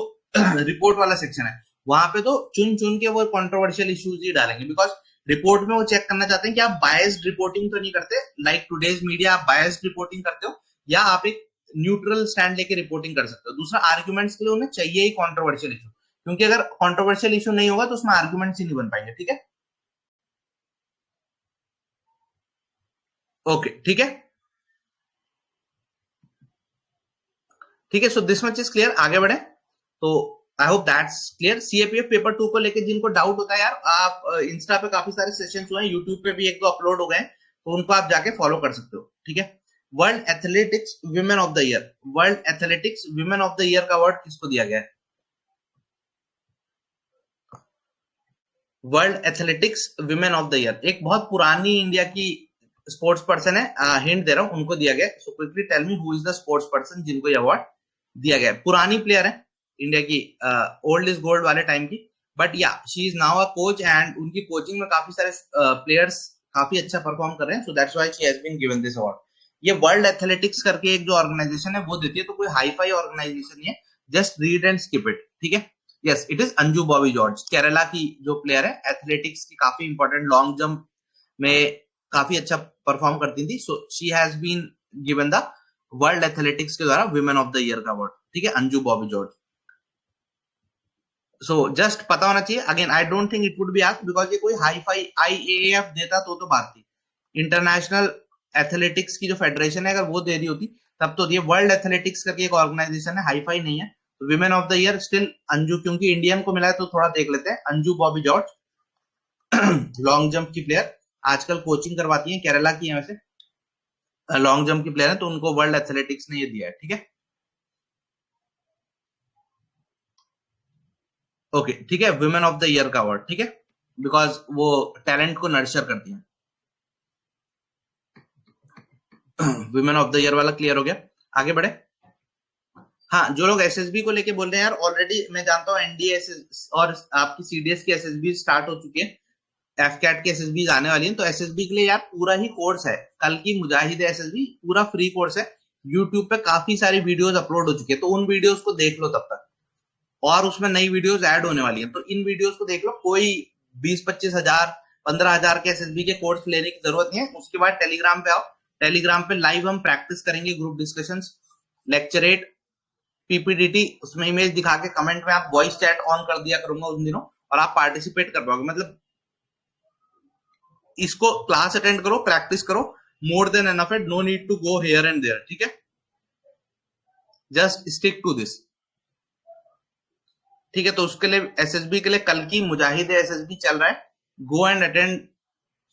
रिपोर्ट वाला सेक्शन है, वहां पे तो चुन चुन के वो कंट्रोवर्शियल इश्यूज ही डालेंगे, बिकॉज रिपोर्ट में वो चेक करना चाहते हैं कि आप बायस्ड रिपोर्टिंग तो नहीं करते, लाइक टुडेज मीडिया आप बायस्ड रिपोर्टिंग करते हो, या आप एक न्यूट्रल स्टैंड लेके रिपोर्टिंग कर सकते हो। दूसरा, आर्गुमेंट्स के लिए उन्हें चाहिए ही कंट्रोवर्शियल इशू, क्योंकि अगर कंट्रोवर्शियल इशू नहीं होगा तो उसमें आर्गुमेंट्स ही नहीं बन पाएंगे, ठीक है। ओके, ठीक है, ठीक है। So this much is clear, आगे बढ़े। तो I hope that's clear. CAPF paper 2 को लेके जिनको डाउट होता है यार, आप इंस्टा पे काफी सारे सेशंस हुए हैं, यूट्यूब पे भी एक दो अपलोड हो गए, तो उनको आप जाके फॉलो कर सकते हो, ठीक है। World athletics women of the year, world athletics women of the year का अवार्ड किसको दिया गया है? World athletics women of the year, एक बहुत पुरानी इंडिया की स्पोर्ट्स पर्सन है, हिंट दे रहा हूं, उनको दिया गया। So quickly tell me who is the sports person जिनको ये अवार्ड दिया गया है। पुरानी प्लेयर है इंडिया की, ओल्ड इज गोल्ड वाले टाइम की, बट या she is now a coach and उनकी कोचिंग में काफी सारे प्लेयर्स काफी अच्छा परफॉर्म कर रहे हैं, so that's why she has been given this award. ये वर्ल्ड एथलेटिक्स करके एक जो ऑर्गेनाइजेशन है वो देती है, तो कोई हाई फाई ऑर्गेनाइजेशन नहीं है, just read and skip it, ठीक है। Yes, it is Anju Bobby George, Kerala की जो प्लेयर है, एथलेटिक्स की काफी इंपॉर्टेंट, लॉन्ग जंप में काफी अच्छा परफॉर्म करती थी, so she has been given the world athletics के द्वारा विमेन ऑफ द ईयर का अवार्ड, ठीक है, अंजू बॉबी जॉर्ज। सो जस्ट पता होना चाहिए। Again I don't think it would be asked because ये कोई हाई फाई आईएएफ देता तो बात थी। इंटरनेशनल एथलेटिक्स की जो फेडरेशन है, अगर वो दे रही होती तब तो, ये वर्ल्ड एथलेटिक्स करके एक ऑर्गेनाइजेशन है, हाई फाई नहीं है। Women of the year still Anju, क्योंकि इंडियन को मिला है तो थोड़ा देख लेते हैं। Anju Bobby George long jump की प्लेयर, आजकल कोचिंग करवाती है, केरला की है वैसे, लॉन्ग जंप की प्लेयर है, तो उनको वर्ल्ड एथलेटिक्स ने ये दिया है, ठीक है। ओके, ठीक है, वुमेन ऑफ द ईयर का अवार्ड, ठीक है, बिकॉज वो टैलेंट को नर्चर करती हैं। वुमेन ऑफ द ईयर वाला क्लियर हो गया, आगे बढ़े। हाँ, जो लोग एसएसबी को लेके बोल रहे हैं यार, ऑलरेडी मैं जानता हूँ एनडीए और आपकी सीडीएस की एसएसबी स्टार्ट हो चुकी है, एफकैट की एसएसबी आने वाली है, तो एसएसबी के लिए यार पूरा ही कोर्स है, कल की मुजाहिद एसएसबी पूरा फ्री कोर्स है, यूट्यूब पे काफी सारी वीडियोस अपलोड हो चुकी है, तो उन वीडियोस को देख लो तब तक, और उसमें नई वीडियोस ऐड होने वाली हैं, तो इन वीडियोस को देख लो। कोई 20-25 हजार 15 हजार के एसएसबी के कोर्स लेने की जरूरत नहीं है। उसके बाद टेलीग्राम पे आओ, टेलीग्राम पे लाइव हम प्रैक्टिस करेंगे, ग्रुप डिस्कशंस, लेक्चरेट, पीपीडीटी, उसमें इमेज दिखा के कमेंट में आप वॉइस चैट ऑन कर दिया करूंगा उन दिनों, और आप पार्टिसिपेट कर पाओगे। मतलब इसको क्लास अटेंड करो, प्रैक्टिस करो, more than enough it, no need to go here and there, ठीक है, जस्ट स्टिक टू दिस, ठीक है। तो उसके लिए एसएसबी के लिए कल की मुजाहिद एसएसबी चल रहा है, go and attend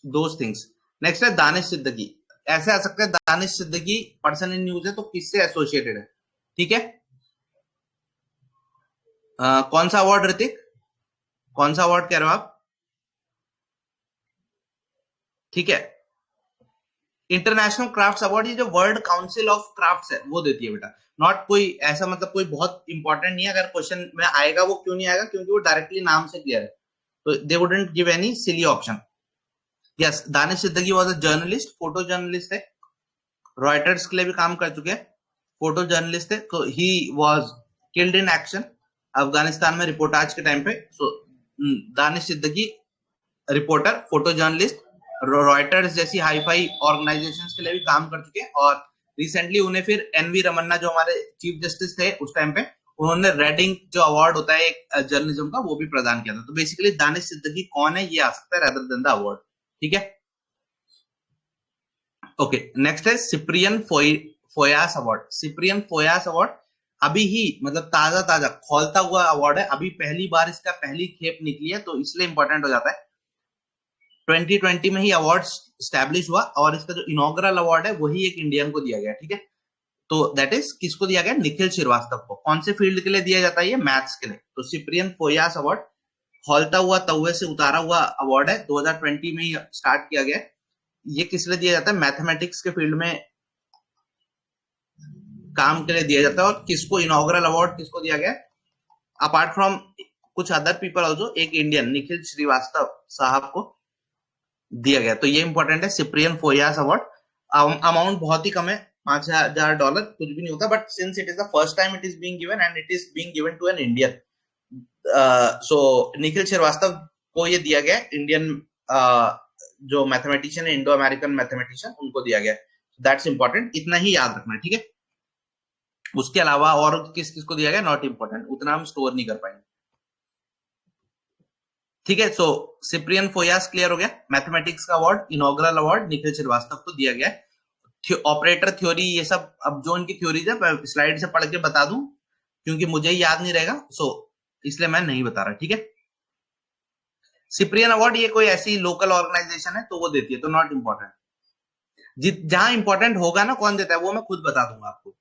those things. Next है दानिश सिद्दीकी, ऐसे आ सकते हैं Danish Siddiqui person in news है, तो किससे एसोसिएटेड है, ठीक है। कौन सा अवार्ड ऋतिक, कौन सा अवार्ड कह रहे हो आप, ठीक है। इंटरनेशनल क्राफ्ट्स अवार्ड, ये जो वर्ल्ड काउंसिल ऑफ क्राफ्ट्स है वो देती है बेटा, नॉट कोई ऐसा, मतलब कोई बहुत इंपॉर्टेंट नहीं है, अगर क्वेश्चन में आएगा वो क्यों नहीं आएगा, क्योंकि वो डायरेक्टली नाम से क्लियर है, तो they wouldn't give any silly option. Yes, Danish Siddiqui was a journalist, photo journalist है, रॉयटर्स के लिए भी काम कर चुके हैं, फोटो जर्नलिस्ट है, तो he was killed in action Afghanistan में रिपोर्टाज के टाइम पे। So Danish Siddiqui reporter, photo journalist, Reuters जैसी हाई फाई ऑर्गेनाइजेशंस के लिए भी काम कर चुके हैं, और रिसेंटली उन्हें फिर एनवी रमन्ना जो हमारे चीफ जस्टिस थे उस टाइम पे, उन्होंने रेडिंग जो अवार्ड होता है एक जर्नलिज्म का, वो भी प्रदान किया था। तो बेसिकली दानिश सिद्दीकी कौन है ये आ सकता है रेदर देन द अवार्ड, ठीक है। ओके, नेक्स्ट है सिप्रियन फोयास अवार्ड। सिप्रियन फोयास अवार्ड अभी ही, मतलब ताजा ताजा खोलता हुआ अवार्ड है, अभी पहली बार इसका पहली खेप निकली है, तो इसलिए इंपॉर्टेंट हो जाता है। 2020 में ही अवार्ड स्टैब्लिश हुआ, और इसका जो इनॉग्रल अवार्ड है वही एक इंडियन को दिया गया, ठीक है। तो दैट इज किसको दिया गया, निखिल श्रीवास्तव को। कौन से फील्ड के लिए दिया जाता है ये, मैथ्स के लिए। तो सिप्रियन फोयास अवार्ड खोलता हुआ तवे से उतारा हुआ अवार्ड है, 2020 में ही स्टार्ट किया गया। ये किस लिए दिया जाता है, मैथमेटिक्स के फील्ड में काम के लिए दिया जाता है। और किसको इनॉग्रल अवार्ड किसको दिया गया, अपार्ट फ्रॉम कुछ अदर पीपल ऑल्सो, एक इंडियन निखिल श्रीवास्तव साहब को दिया गया। तो ये इंपॉर्टेंट है, सिप्रियन फोयास अवार्ड। अमाउंट बहुत ही कम है, $5,000, कुछ भी नहीं होता, but since it is the first time it is being given and it is being given to an Indian, so Nikhil Srivastava को ये दिया गया, इंडियन जो मैथमेटिशियन है, इंडो अमेरिकन मैथमेटिशियन, उनको दिया गया। दैट्स इंपॉर्टेंट, इतना ही याद रखना, ठीक है। उसके अलावा और किस किस को दिया गया, नॉट इंपॉर्टेंट, उतना हम स्टोर नहीं कर पाएंगे, ठीक है। सो सिप्रियन फोयास क्लियर हो गया, मैथमेटिक्स का award, inaugural award Nikhil Srivastava को दिया गया। ऑपरेटर थ्योरी, ये सब अब जो इनकी थ्योरीज है स्लाइड से पढ़ के बता दूं, क्योंकि मुझे ही याद नहीं रहेगा, सो इसलिए मैं नहीं बता रहा, ठीक है। सिप्रियन अवार्ड ये कोई ऐसी लोकल ऑर्गेनाइजेशन है तो वो देती है, तो नॉट इंपॉर्टेंट। जहां इंपॉर्टेंट होगा ना कौन देता है वो मैं खुद बता दूंगा आपको,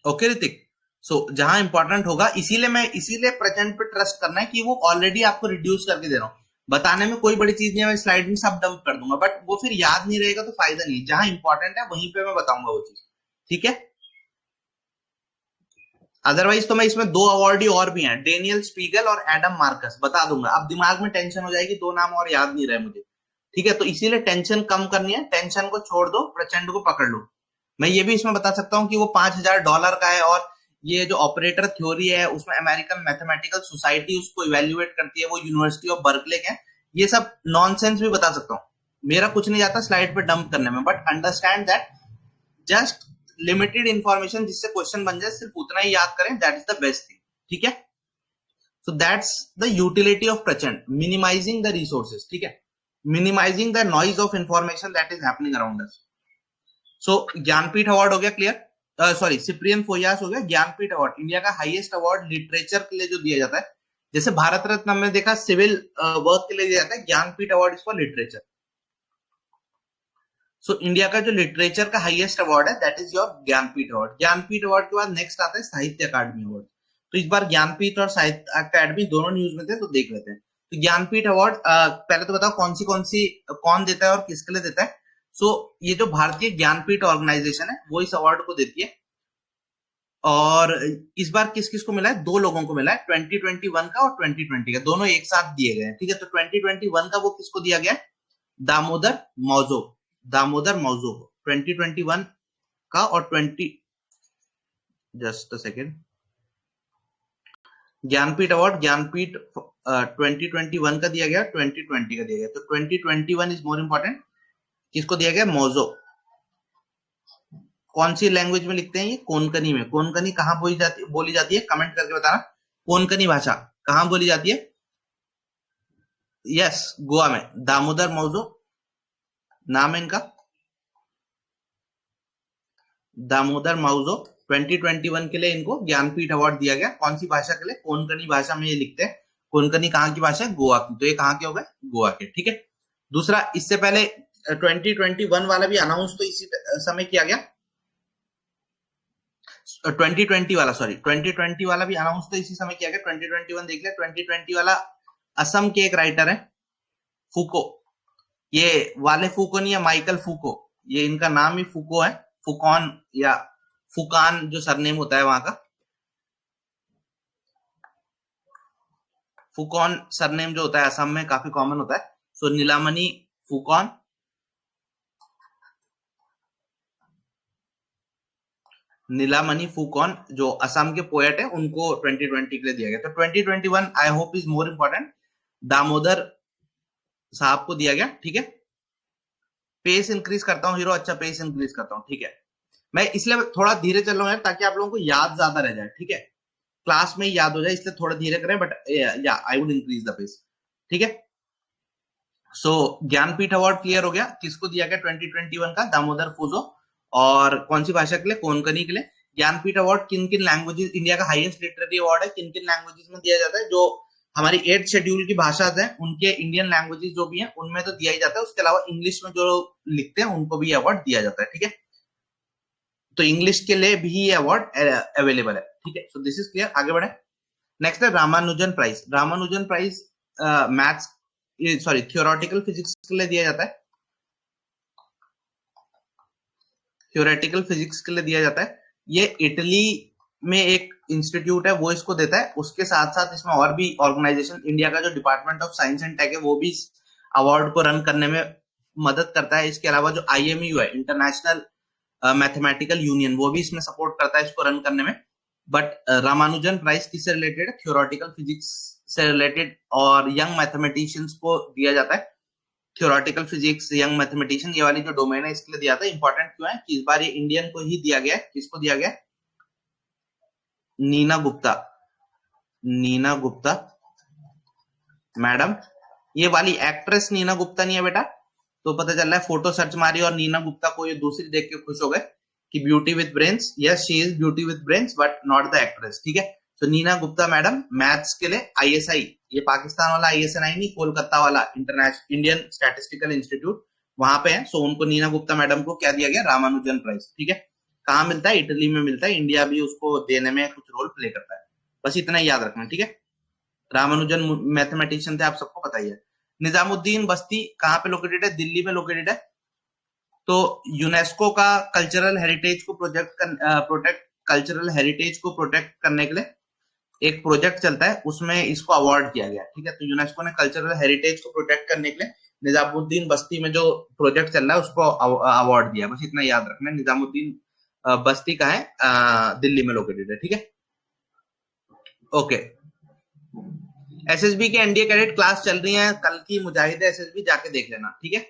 ओके ऋतिक। सो जहां इंपॉर्टेंट होगा, इसीलिए प्रेजेंट पे ट्रस्ट करना है कि वो ऑलरेडी आपको रिड्यूस करके दे रहा हूं। बताने में कोई बड़ी चीज नहीं है, मैं स्लाइड में सब डंप कर दूंगा, बट वो फिर याद नहीं रहेगा तो फायदा नहीं है। जहां इंपॉर्टेंट है वहीं पे मैं बताऊंगा वो चीज, ठीक है। अदरवाइज तो मैं इसमें दो अवार्डी और भी हैं, डेनियल स्पीगल और एडम मार्कस, बता दूंगा। अब दिमाग में टेंशन हो जाएगी, दो नाम और याद नहीं रहे मुझे, ठीक है। तो इसीलिए टेंशन कम करनी है, टेंशन को छोड़ दो, प्रचंड को पकड़ लो। मैं ये भी इसमें बता सकता हूँ कि वो $5000 का है, और ये जो ऑपरेटर थ्योरी है उसमें अमेरिकन मैथमेटिकल सोसाइटी उसको इवेल्युएट करती है, वो यूनिवर्सिटी ऑफ बर्कले के। ये सब नॉनसेंस भी बता सकता हूँ, मेरा कुछ नहीं जाता स्लाइड पे डंप करने में, but understand that just limited information जिससे क्वेश्चन बन जाए, सिर्फ उतना ही याद करें, that is the best thing, ठीक है। So that's the utility of Prachand, minimizing the resources, ठीक है, minimizing the noise of information that is happening around us. So Jnanpith award हो गया क्लियर, सॉरी सिप्रियन फोयास हो गया। ज्ञानपीठ अवार्ड इंडिया का highest award literature के लिए जो दिया जाता है, जैसे भारत रत्न हमने देखा सिविल वर्क के लिए दिया जाता है, Jnanpith award is for literature. So India का जो लिटरेचर का हाईएस्ट अवार्ड है that is your Jnanpith award. Jnanpith award के बाद नेक्स्ट आता है साहित्य अकादमी अवार्ड। तो इस बार ज्ञानपीठ और साहित्य अकादमी दोनों न्यूज में थे, तो देख लेते हैं। तो ज्ञानपीठ अवार्ड पहले तो बताओ कौन देता है और किसके लिए देता है। सो ये जो भारतीय ज्ञानपीठ ऑर्गेनाइजेशन है वो इस अवार्ड को देती है, और इस बार किस किस को मिला है, दो लोगों को मिला है, 2021 का और 2020 का, दोनों एक साथ दिए गए हैं, ठीक है। तो 2021 का वो किसको दिया गया है, दामोदर मौजो, दामोदर मौजो को 2021 का, और 20 just a second, Jnanpith award Jnanpith 2021 का दिया गया, 2020 का दिया गया। तो 2021 इज मोर इंपॉर्टेंट, किसको दिया गया, मौजो। कौन सी लैंग्वेज में लिखते हैं ये, कोंकणी में। कोंकणी कहां बोली जाती है, कमेंट करके बताना। कोंकणी भाषा कहां बोली जाती है, यस गोवा में। दामोदर मौजो नाम है इनका, दामोदर मौजो। 2021 के लिए इनको ज्ञानपीठ अवार्ड दिया गया। कौन सी भाषा के लिए, कोंकणी भाषा में ये लिखते हैं। कोंकणी कहाँ की भाषा है, गोवा की, तो ये कहाँ के हो गए, गोवा के, ठीक है। दूसरा, इससे पहले 2021 वाला भी अनाउंस तो इसी समय किया गया, 2020 वाला, सॉरी 2020 वाला भी अनाउंस तो इसी समय किया गया। 2021 देख लिया। 2020 वाला असम के एक राइटर है फूको, ये वाले फूको नहीं है, माइकल फूको, ये इनका नाम ही फूको है, फुकॉन या फुकान जो सरनेम होता है वहां का, फुकॉन सरनेम जो होता है असम में काफी कॉमन होता है। सो नीलामणि फुकॉन, नीलामणि फुकॉन जो असम के पोएट है, उनको 2020 के लिए दिया गया। तो 2021 I hope is more important, Damodar साहब को दिया गया, ठीक है। पेस इंक्रीज करता हूँ हीरो, अच्छा पेस इंक्रीज करता हूँ, ठीक है। मैं इसलिए थोड़ा धीरे चल रहा हूँ ताकि आप लोगों को याद ज्यादा रह जाए, ठीक है, क्लास में ही याद हो जाए, इसलिए थोड़ा धीरे करें, but yeah I would increase the pace, ठीक है। सो ज्ञानपीठ अवार्ड क्लियर हो गया, किसको दिया गया 2021 का, दामोदर फूजो, और कौन सी भाषा के लिए, कोंकणी के लिए। ज्ञानपीठ अवार्ड किन किन लैंग्वेजेस, इंडिया का हाईएस्ट लिटरेरी अवार्ड है, किन किन लैंग्वेजेस में दिया जाता है, जो हमारी 8th शेड्यूल की भाषा है उनके इंडियन लैंग्वेजेस जो भी हैं उनमें तो दिया ही जाता है, उसके अलावा इंग्लिश में जो लिखते हैं उनको भी अवार्ड दिया जाता है, ठीक है। तो इंग्लिश के लिए भी ये अवार्ड अवेलेबल है, ठीक है। सो दिस इज क्लियर, आगे बढ़े। नेक्स्ट है Ramanujan prize. Ramanujan prize maths, sorry theoretical physics के लिए दिया जाता है, थियोरेटिकल फिजिक्स के लिए दिया जाता है। ये इटली में एक इंस्टीट्यूट है वो इसको देता है, उसके साथ साथ इसमें और भी ऑर्गेनाइजेशन, इंडिया का जो department of science and tech है वो भी इस अवार्ड को रन करने में मदद करता है। इसके अलावा जो IMU है, इंटरनेशनल मैथमेटिकल यूनियन, वो भी इसमें सपोर्ट करता है इसको रन करने में। बट रामानुजन प्राइज किससे रिलेटेड है, थियोरेटिकल फिजिक्स से रिलेटेड, और यंग मैथमेटिशियंस को दिया जाता है। थियोरेटिकल फिजिक्स, यंग मैथमेटिशियन, ये वाली जो डोमेन है इसके लिए दिया था। इंपॉर्टेंट क्यों है कि इस बार ये इंडियन को ही दिया गया है। किसको दिया गया, नीना गुप्ता, नीना गुप्ता मैडम। ये वाली एक्ट्रेस नीना गुप्ता नहीं है बेटा, तो पता चल रहा है, फोटो सर्च मारी और नीना गुप्ता को ये दूसरी देख के खुश हो गए कि beauty with brains, yes she is beauty with brains but not the actress, ठीक है। तो नीना गुप्ता मैडम मैथ्स के लिए ISI, ये पाकिस्तान वाला ISNI नहीं, कोलकाता वाला इंटरनेशनल इंडियन स्टैटिस्टिकल इंस्टीट्यूट, वहां पे है। सो उनको नीना गुप्ता मैडम को क्या दिया गया, रामानुजन प्राइज, ठीक है। कहाँ मिलता है? इटली में मिलता है। इंडिया भी उसको देने में कुछ रोल प्ले करता है। बस इतना ही याद रखना, ठीक है। रामानुजन मैथमेटिशियन थे, आप सबको पता ही है। निजामुद्दीन बस्ती कहाँ पे लोकेटेड है? दिल्ली में लोकेटेड है। तो यूनेस्को का कल्चरल हेरिटेज को प्रोटेक्ट करने के लिए एक प्रोजेक्ट चलता है, उसमें इसको अवार्ड किया गया, ठीक है। तो यूनेस्को ने कल्चरल हेरिटेज को प्रोटेक्ट करने के लिए निजामुद्दीन बस्ती में जो प्रोजेक्ट चल रहा है उसको अवार्ड दिया। बस इतना याद रखना। निजामुद्दीन बस्ती का है, दिल्ली में लोकेटेड है, ठीक है। ओके। एसएसबी के एनडीए कैडेट क्लास चल रही है, कल की मुजाहिदे एसएसबी जाके देख लेना, ठीक है।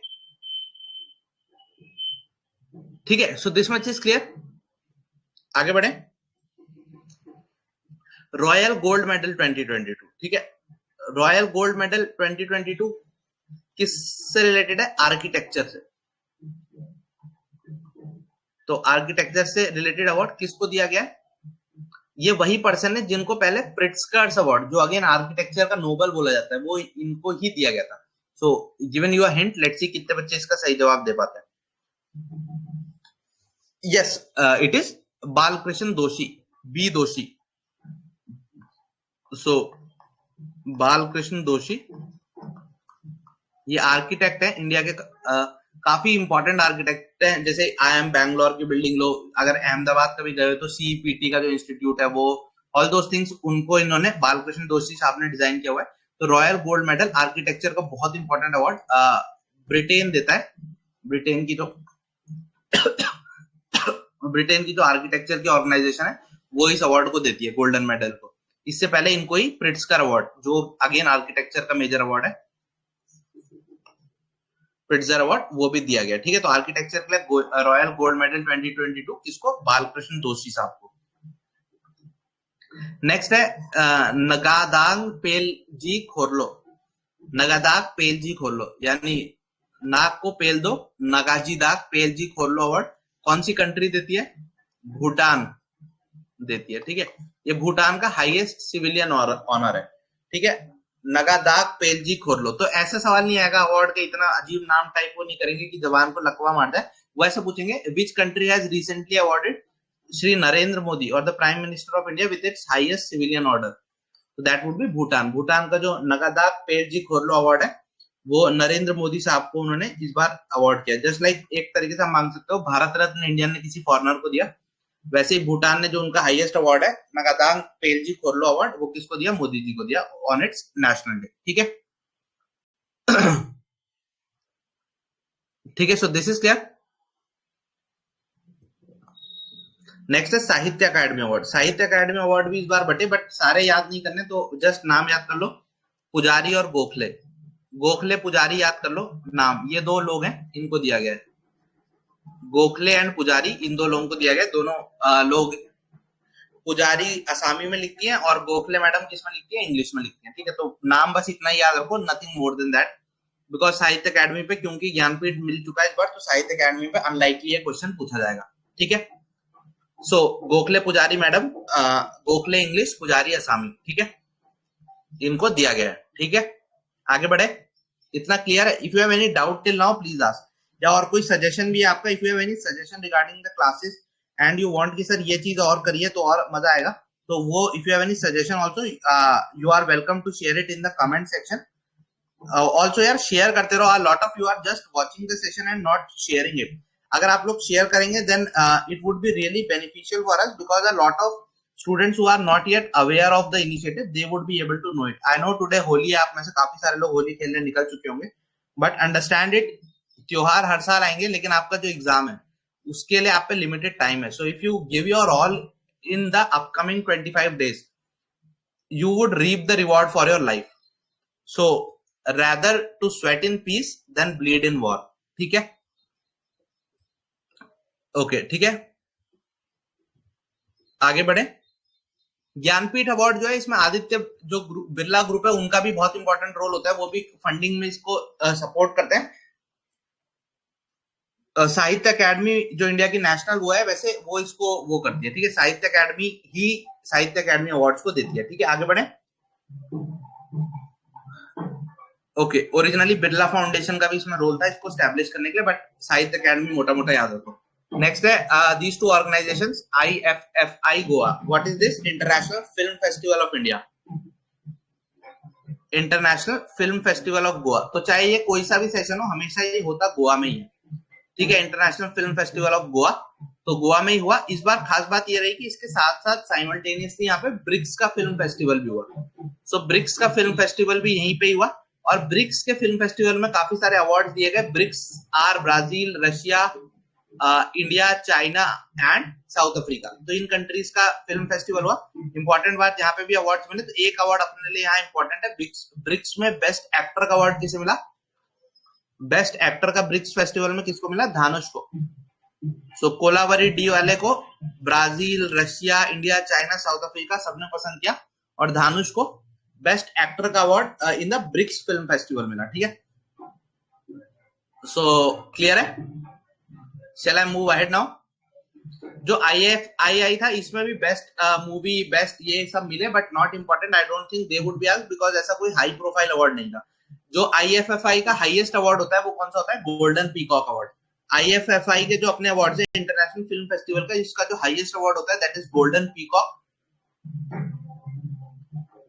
ठीक है, so this much is clear. आगे बढ़े। रॉयल गोल्ड मेडल 2022, ठीक है। रॉयल गोल्ड मेडल 2022 किससे रिलेटेड है? आर्किटेक्चर से। तो आर्किटेक्चर से रिलेटेड अवार्ड किसको दिया गया है? ये वही पर्सन है जिनको पहले प्रिट्जकर अवार्ड, जो अगेन आर्किटेक्चर का नोबल बोला जाता है, वो इनको ही दिया गया था। So given you a hint, let's see कितने बच्चे इसका सही जवाब दे पाते हैं। यस, इट इज बालकृष्ण दोषी, बी दोषी। सो बालकृष्ण दोषी ये आर्किटेक्ट है इंडिया के, काफी इंपॉर्टेंट आर्किटेक्ट है। जैसे IIM बैंगलोर की बिल्डिंग लो, अगर अहमदाबाद कभी गए तो CPT का जो इंस्टीट्यूट है वो, ऑल दोस थिंग्स उनको इन्होंने, बालकृष्ण दोषी साहब ने डिजाइन किया हुआ है। तो रॉयल गोल्ड मेडल आर्किटेक्चर का बहुत इंपॉर्टेंट अवार्ड ब्रिटेन देता है। ब्रिटेन की जो आर्किटेक्चर की ऑर्गेनाइजेशन है वो इस अवार्ड को देती है, गोल्डन मेडल को। इससे पहले इनको ही प्रिट्जकर अवार्ड, जो अगेन आर्किटेक्चर का मेजर अवार्ड है, प्रिट्जर अवार्ड, वो भी दिया गया, ठीक है। तो आर्किटेक्चर के लिए रॉयल गोल्ड मेडल 2022 किसको? बालकृष्ण दोषी साहब को। नेक्स्ट है नगादांग पेलजी खोरलो। नगादाग पेलजी खोरलो यानी नाक को पेल दो, नगाजी दाग पेलजी खोरलो अवार्ड कौन सी कंट्री देती है? भूटान देती है, ठीक है। ये भूटान का हाईएस्ट सिविलियन ऑनर है, ठीक है। नगादाग पेलजी खोरलो। तो ऐसा सवाल नहीं आएगा अवार्ड के, इतना अजीब नाम टाइप वो नहीं करेंगे कि जबान को लकवा मार जाए। वो ऐसा पूछेंगे, which country has recently awarded Shri Narendra Modi और the prime minister of India with its highest civilian order? तो that would be Bhutan. Bhutan का जो नगादाग पेलजी खोरलो अवार्ड है वो नरेंद्र मोदी साहब को उन्होंने इस बार अवार्ड किया। जस्ट लाइक एक तरीके से हम मांग सकते हो भारत रत्न इंडिया ने किसी फॉरनर को दिया, वैसे ही भूटान ने जो उनका हाईएस्ट अवार्ड है नगादांग पेलजी खोरलो अवार्ड, वो किसको दिया? मोदी जी को दिया ऑन इट्स नेशनल डे, ठीक है। ठीक है, so this is clear. Next है साहित्य अकादमी अवार्ड। साहित्य अकादमी अवार्ड भी इस बार बटे, बट सारे याद नहीं करने, तो जस्ट नाम याद कर लो, पुजारी और गोखले। गोखले पुजारी याद कर लो नाम, ये दो लोग हैं, इनको दिया गया है। गोखले एंड पुजारी, इन दो लोगों को दिया गया। दोनों लोग, पुजारी असामी में लिखती है और गोखले मैडम किस में लिखती है? इंग्लिश में लिखती है, ठीक है। तो नाम बस इतना ही याद रखो, nothing more than that. Because साहित्य अकादमी पे क्योंकि ज्ञानपीठ मिल चुका है इस बार, तो साहित्य अकादमी पे अनलाइकली ये क्वेश्चन पूछा जाएगा, ठीक है। सो गोखले पुजारी मैडम, गोखले इंग्लिश, पुजारी असामी, ठीक है, इनको दिया गया है, ठीक है। आगे बढ़े, इतना क्लियर है? If you have any doubt till now please ask. या और कोई सजेशन भी है आपका? If you have any suggestion regarding the classes and you want कि सर ये चीज और करिए तो और मजा आएगा, तो वो if you have any suggestion also you are welcome to share it in the comment section. Also यार शेयर करते रहो, lot of you are just watching the session and not sharing it. अगर आप लोग शेयर करेंगे then it would be really beneficial for us, because a lot of students who are not yet aware of the initiative, they would be able to know it. I know today Holi है, आप में से काफी सारे लोग होली खेलने निकल चुके होंगे, बट अंडरस्टैंड इट, त्योहार हर साल आएंगे, लेकिन आपका जो एग्जाम है उसके लिए आप पे लिमिटेड टाइम है। So if you give your all in the upcoming 25 days, you would reap the reward for your life. So rather to sweat in peace than bleed in war, ठीक है। Okay, ठीक है, आगे बढ़े। Jnanpith award जो है, इसमें आदित्य जो बिरला ग्रुप है उनका भी बहुत इंपॉर्टेंट रोल होता है, वो भी फंडिंग में इसको सपोर्ट करते हैं। साहित्य अकादमी जो इंडिया की नेशनल वो है, वैसे वो इसको वो करती है, ठीक है। साहित्य अकादमी ही साहित्य अकादमी अवार्ड्स को देती है, ठीक है। आगे बढ़े। ओके, ओरिजिनली बिरला फाउंडेशन का भी इसमें रोल था इसको स्टैब्लिश करने के लिए, बट साहित्य अकादमी मोटा मोटा याद रखो। नेक्स्ट है these two organisations IFFI Goa, what is this? International film festival of India, international film festival of Goa. तो चाहे ये कोई सा भी सेशन हो, हमेशा ये होता गोवा में ही है, ठीक है, international film festival of Goa. तो गोवा में ही हुआ। इस बार खास बात ये रही कि इसके साथ साथ साइमल्टेनियसली यहाँ पे ब्रिक्स का फिल्म फेस्टिवल भी हुआ। सो ब्रिक्स का फिल्म फेस्टिवल भी यहीं पे ही हुआ, और ब्रिक्स के फिल्म फेस्टिवल में काफी सारे अवार्ड दिए गए। BRICS are Brazil, Russia, India, China and South Africa. तो इन कंट्रीज का फिल्म फेस्टिवल हुआ। इंपॉर्टेंट बात, यहाँ पे भी अवार्ड मिले, तो एक अवार्ड अपने लिए यहाँ इंपॉर्टेंट है। ब्रिक्स में बेस्ट एक्टर का अवार्ड किसे मिला? बेस्ट एक्टर का ब्रिक्स फेस्टिवल में किसको मिला? धानुष को। सो कोलावरी डी वाले को Brazil, Russia, India, China, South Africa सबने पसंद किया, और धानुष को बेस्ट एक्टर का award in the BRICS film festival मिला, ठीक है। सो क्लियर है? Shall I move ahead now? जो IFII था, इसमें भी बेस्ट मूवी, बेस्ट ये सब मिले, but not important. I don't think they would be asked, because ऐसा कोई हाई प्रोफाइल अवार्ड नहीं था। जो IFFI का हाईएस्ट अवार्ड होता है वो कौन सा होता है? Golden peacock award. IFFI के जो अपने अवार्ड है इंटरनेशनल फिल्म फेस्टिवल का, इसका जो हाईएस्ट अवार्ड होता है that is golden peacock.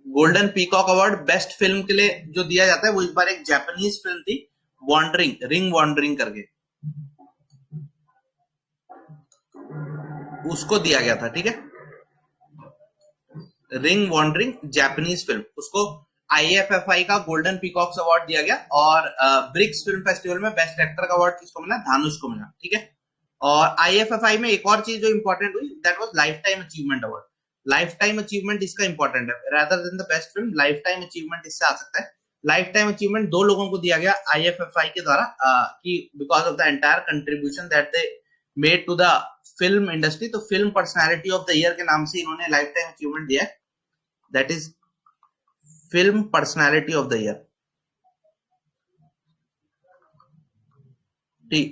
Golden peacock award best film के लिए जो दिया जाता है, वो इस बार एक जापानीज फिल्म थी, वॉन्डरिंग, रिंग वॉन्डरिंग करके, उसको दिया गया था, ठीक है। रिंग वॉन्डरिंग जापानीज फिल्म, उसको IFFI का गोल्डन पीकॉक्स अवार्ड दिया गया। और ब्रिक्स फिल्म फेस्टिवल में बेस्ट एक्टर का अवार्ड किसको मिला? धानुष को मिला, ठीक है। और IFFI में एक और चीज जो इंपॉर्टेंट हुई, that was life time achievement award. Life time achievement इसका इंपॉर्टेंट है, rather than the best film, life time achievement इससे आ सकता है। लाइफ टाइम अचीवमेंट दो लोगों को दिया गया IFFI के द्वारा, कि because of the entire contribution that they made to the film industry. तो film personality of the year के नाम से इन्होंने लाइफ टाइम अचीवमेंट दिया है, that is film personality of the year,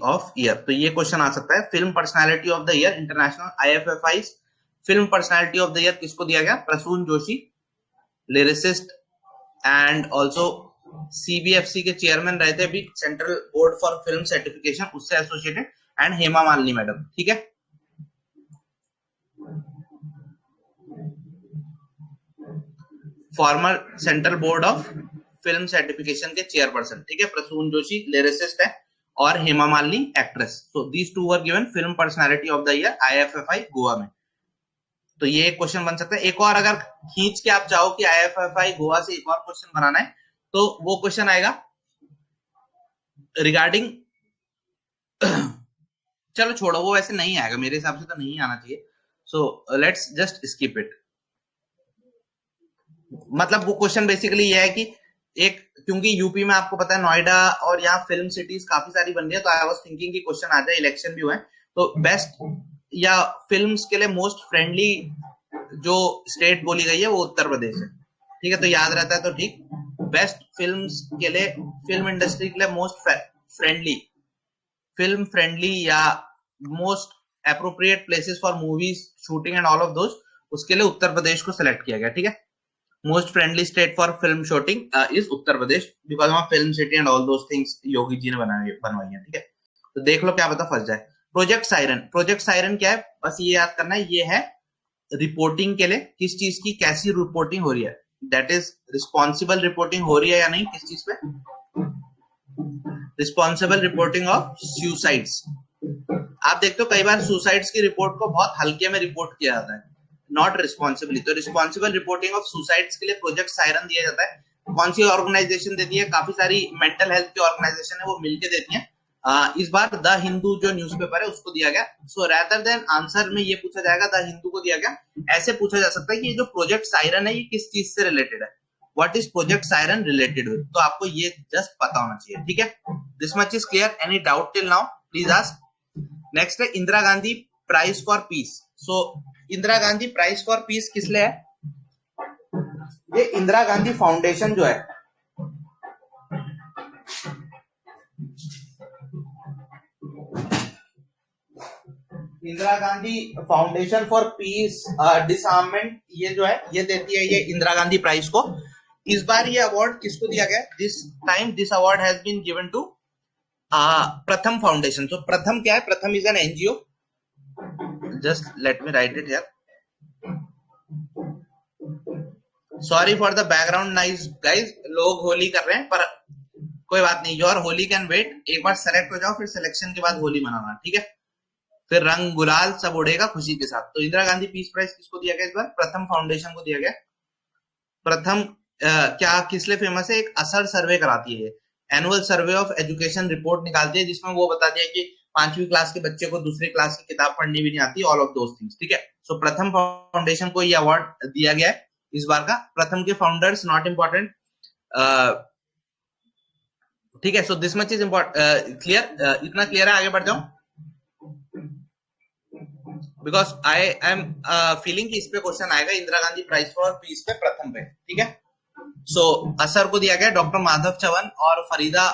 of year. तो ये क्वेश्चन आ सकता है, film personality of the year, international IFFI film personality of the year किसको दिया गया? Prasoon Joshi, lyricist and also CBFC के चेयरमैन रहे थे अभी, central board for film certification, उससे associated, and Hema Malini madam, ठीक है। Former central board of film certification के चेयरपर्सन, ठीक है। प्रसून जोशी लिरिसिस्ट है, और Hema Malini actress. So these two were given film personality of the year IFFI Goa में। तो ये एक क्वेश्चन बन सकता है। एक और अगर खींच के आप चाहो कि IFFI गोवा से एक और क्वेश्चन बनाना है, तो वो क्वेश्चन आएगा रिगार्डिंग चलो छोड़ो, वो वैसे नहीं आएगा, मेरे हिसाब से तो नहीं आना चाहिए। So let's just skip it. मतलब वो क्वेश्चन बेसिकली ये है कि एक, क्योंकि यूपी में आपको पता है नोएडा और यहाँ फिल्म सिटीज काफी सारी बन रही है, तो आई वाज थिंकिंग कि क्वेश्चन आ जाए, इलेक्शन भी हुए, तो बेस्ट या फिल्म्स के लिए मोस्ट फ्रेंडली जो स्टेट बोली गई है वो उत्तर प्रदेश है, ठीक है। तो याद रहता है तो ठीक। बेस्ट फिल्म्स के लिए, फिल्म इंडस्ट्री के लिए मोस्ट फ्रेंडली, फिल्म फ्रेंडली या most appropriate places for movies shooting and all of those, उसके लिए उत्तर प्रदेश को सिलेक्ट किया गया, ठीक है। Most friendly state for film shooting is Uttar Pradesh, because वहां film city and all those things Yogi ji ने बनवाई है, ठीक है। तो देख लो क्या पता फंस जाए। प्रोजेक्ट साइरन, प्रोजेक्ट साइरन क्या है? बस ये याद करना है, ये है रिपोर्टिंग के लिए, किस चीज की कैसी रिपोर्टिंग हो रही है, दैट इज रिस्पॉन्सिबल रिपोर्टिंग हो रही है या नहीं, किस चीज पे? Responsible reporting of suicides. आप देखते हो कई बार सुसाइड्स की रिपोर्ट को बहुत हल्के में रिपोर्ट किया जाता है, नॉट रिस्पॉन्सिबली। तो रिस्पॉन्सिबल रिपोर्टिंग ऑफ सुसाइड्स के लिए प्रोजेक्ट साइरन दिया जाता है। कौन सी ऑर्गेनाइजेशन देती है? काफी सारी मेंटल हेल्थ की ऑर्गेनाइजेशन है, वो मिलकर देती है। इस बार द हिंदू जो न्यूज़पेपर है उसको दिया गया। सो रैदर देन आंसर में ये पूछा जाएगा द हिंदू को दिया गया, ऐसे पूछा जा सकता है कि ये जो प्रोजेक्ट साइरन है ये किस चीज से रिलेटेड है, what is project siren related with. तो आपको ये जस्ट पता होना चाहिए, ठीक है। This much is clear. Any doubt till now please ask. Next है Indira Gandhi prize for peace. So Indira Gandhi prize for peace किस लिए है? ये इंदिरा गांधी फाउंडेशन जो है, Indira Gandhi foundation for peace disarmament, ये जो है ये देती है ये इंदिरा गांधी प्राइज को। इस बार ये अवार्ड किसको दिया गया? This time this award has been given to Pratham foundation. तो प्रथम क्या है? Pratham is an NGO just let me write it here. Sorry for the background noise guys, लोग होली कर रहे हैं पर कोई बात नहीं, योर होली कैन वेट। एक बार सेलेक्ट हो जाओ, फिर सिलेक्शन के बाद होली मनाना, ठीक है? फिर रंग गुलाल सब उड़ेगा खुशी के साथ। तो इंदिरा गांधी पीस प्राइज किसको दिया गया इस बार? प्रथम फाउंडेशन को दिया गया। प्रथम क्या किस लिए फेमस है? एक असर सर्वे कराती है, annual survey of education report निकालती है, जिसमें वो बताती है कि 5वीं क्लास के बच्चे को दूसरी क्लास की किताब पढ़नी भी नहीं आती, ऑल ऑफ दोस थिंग्स, ठीक है? सो प्रथम फाउंडेशन को ये अवार्ड दिया गया है इस बार का। प्रथम के फाउंडर्स नॉट इम्पोर्टेंट, ठीक है? So this much is clear, इतना क्लियर है, आगे बढ़ जाऊं बिकॉज आई एम फीलिंग कि इस पे क्वेश्चन आएगा, Indira Gandhi prize for peace पे प्रथम पे, ठीक है? सो असर को दिया गया डॉक्टर माधव चवन और फरीदा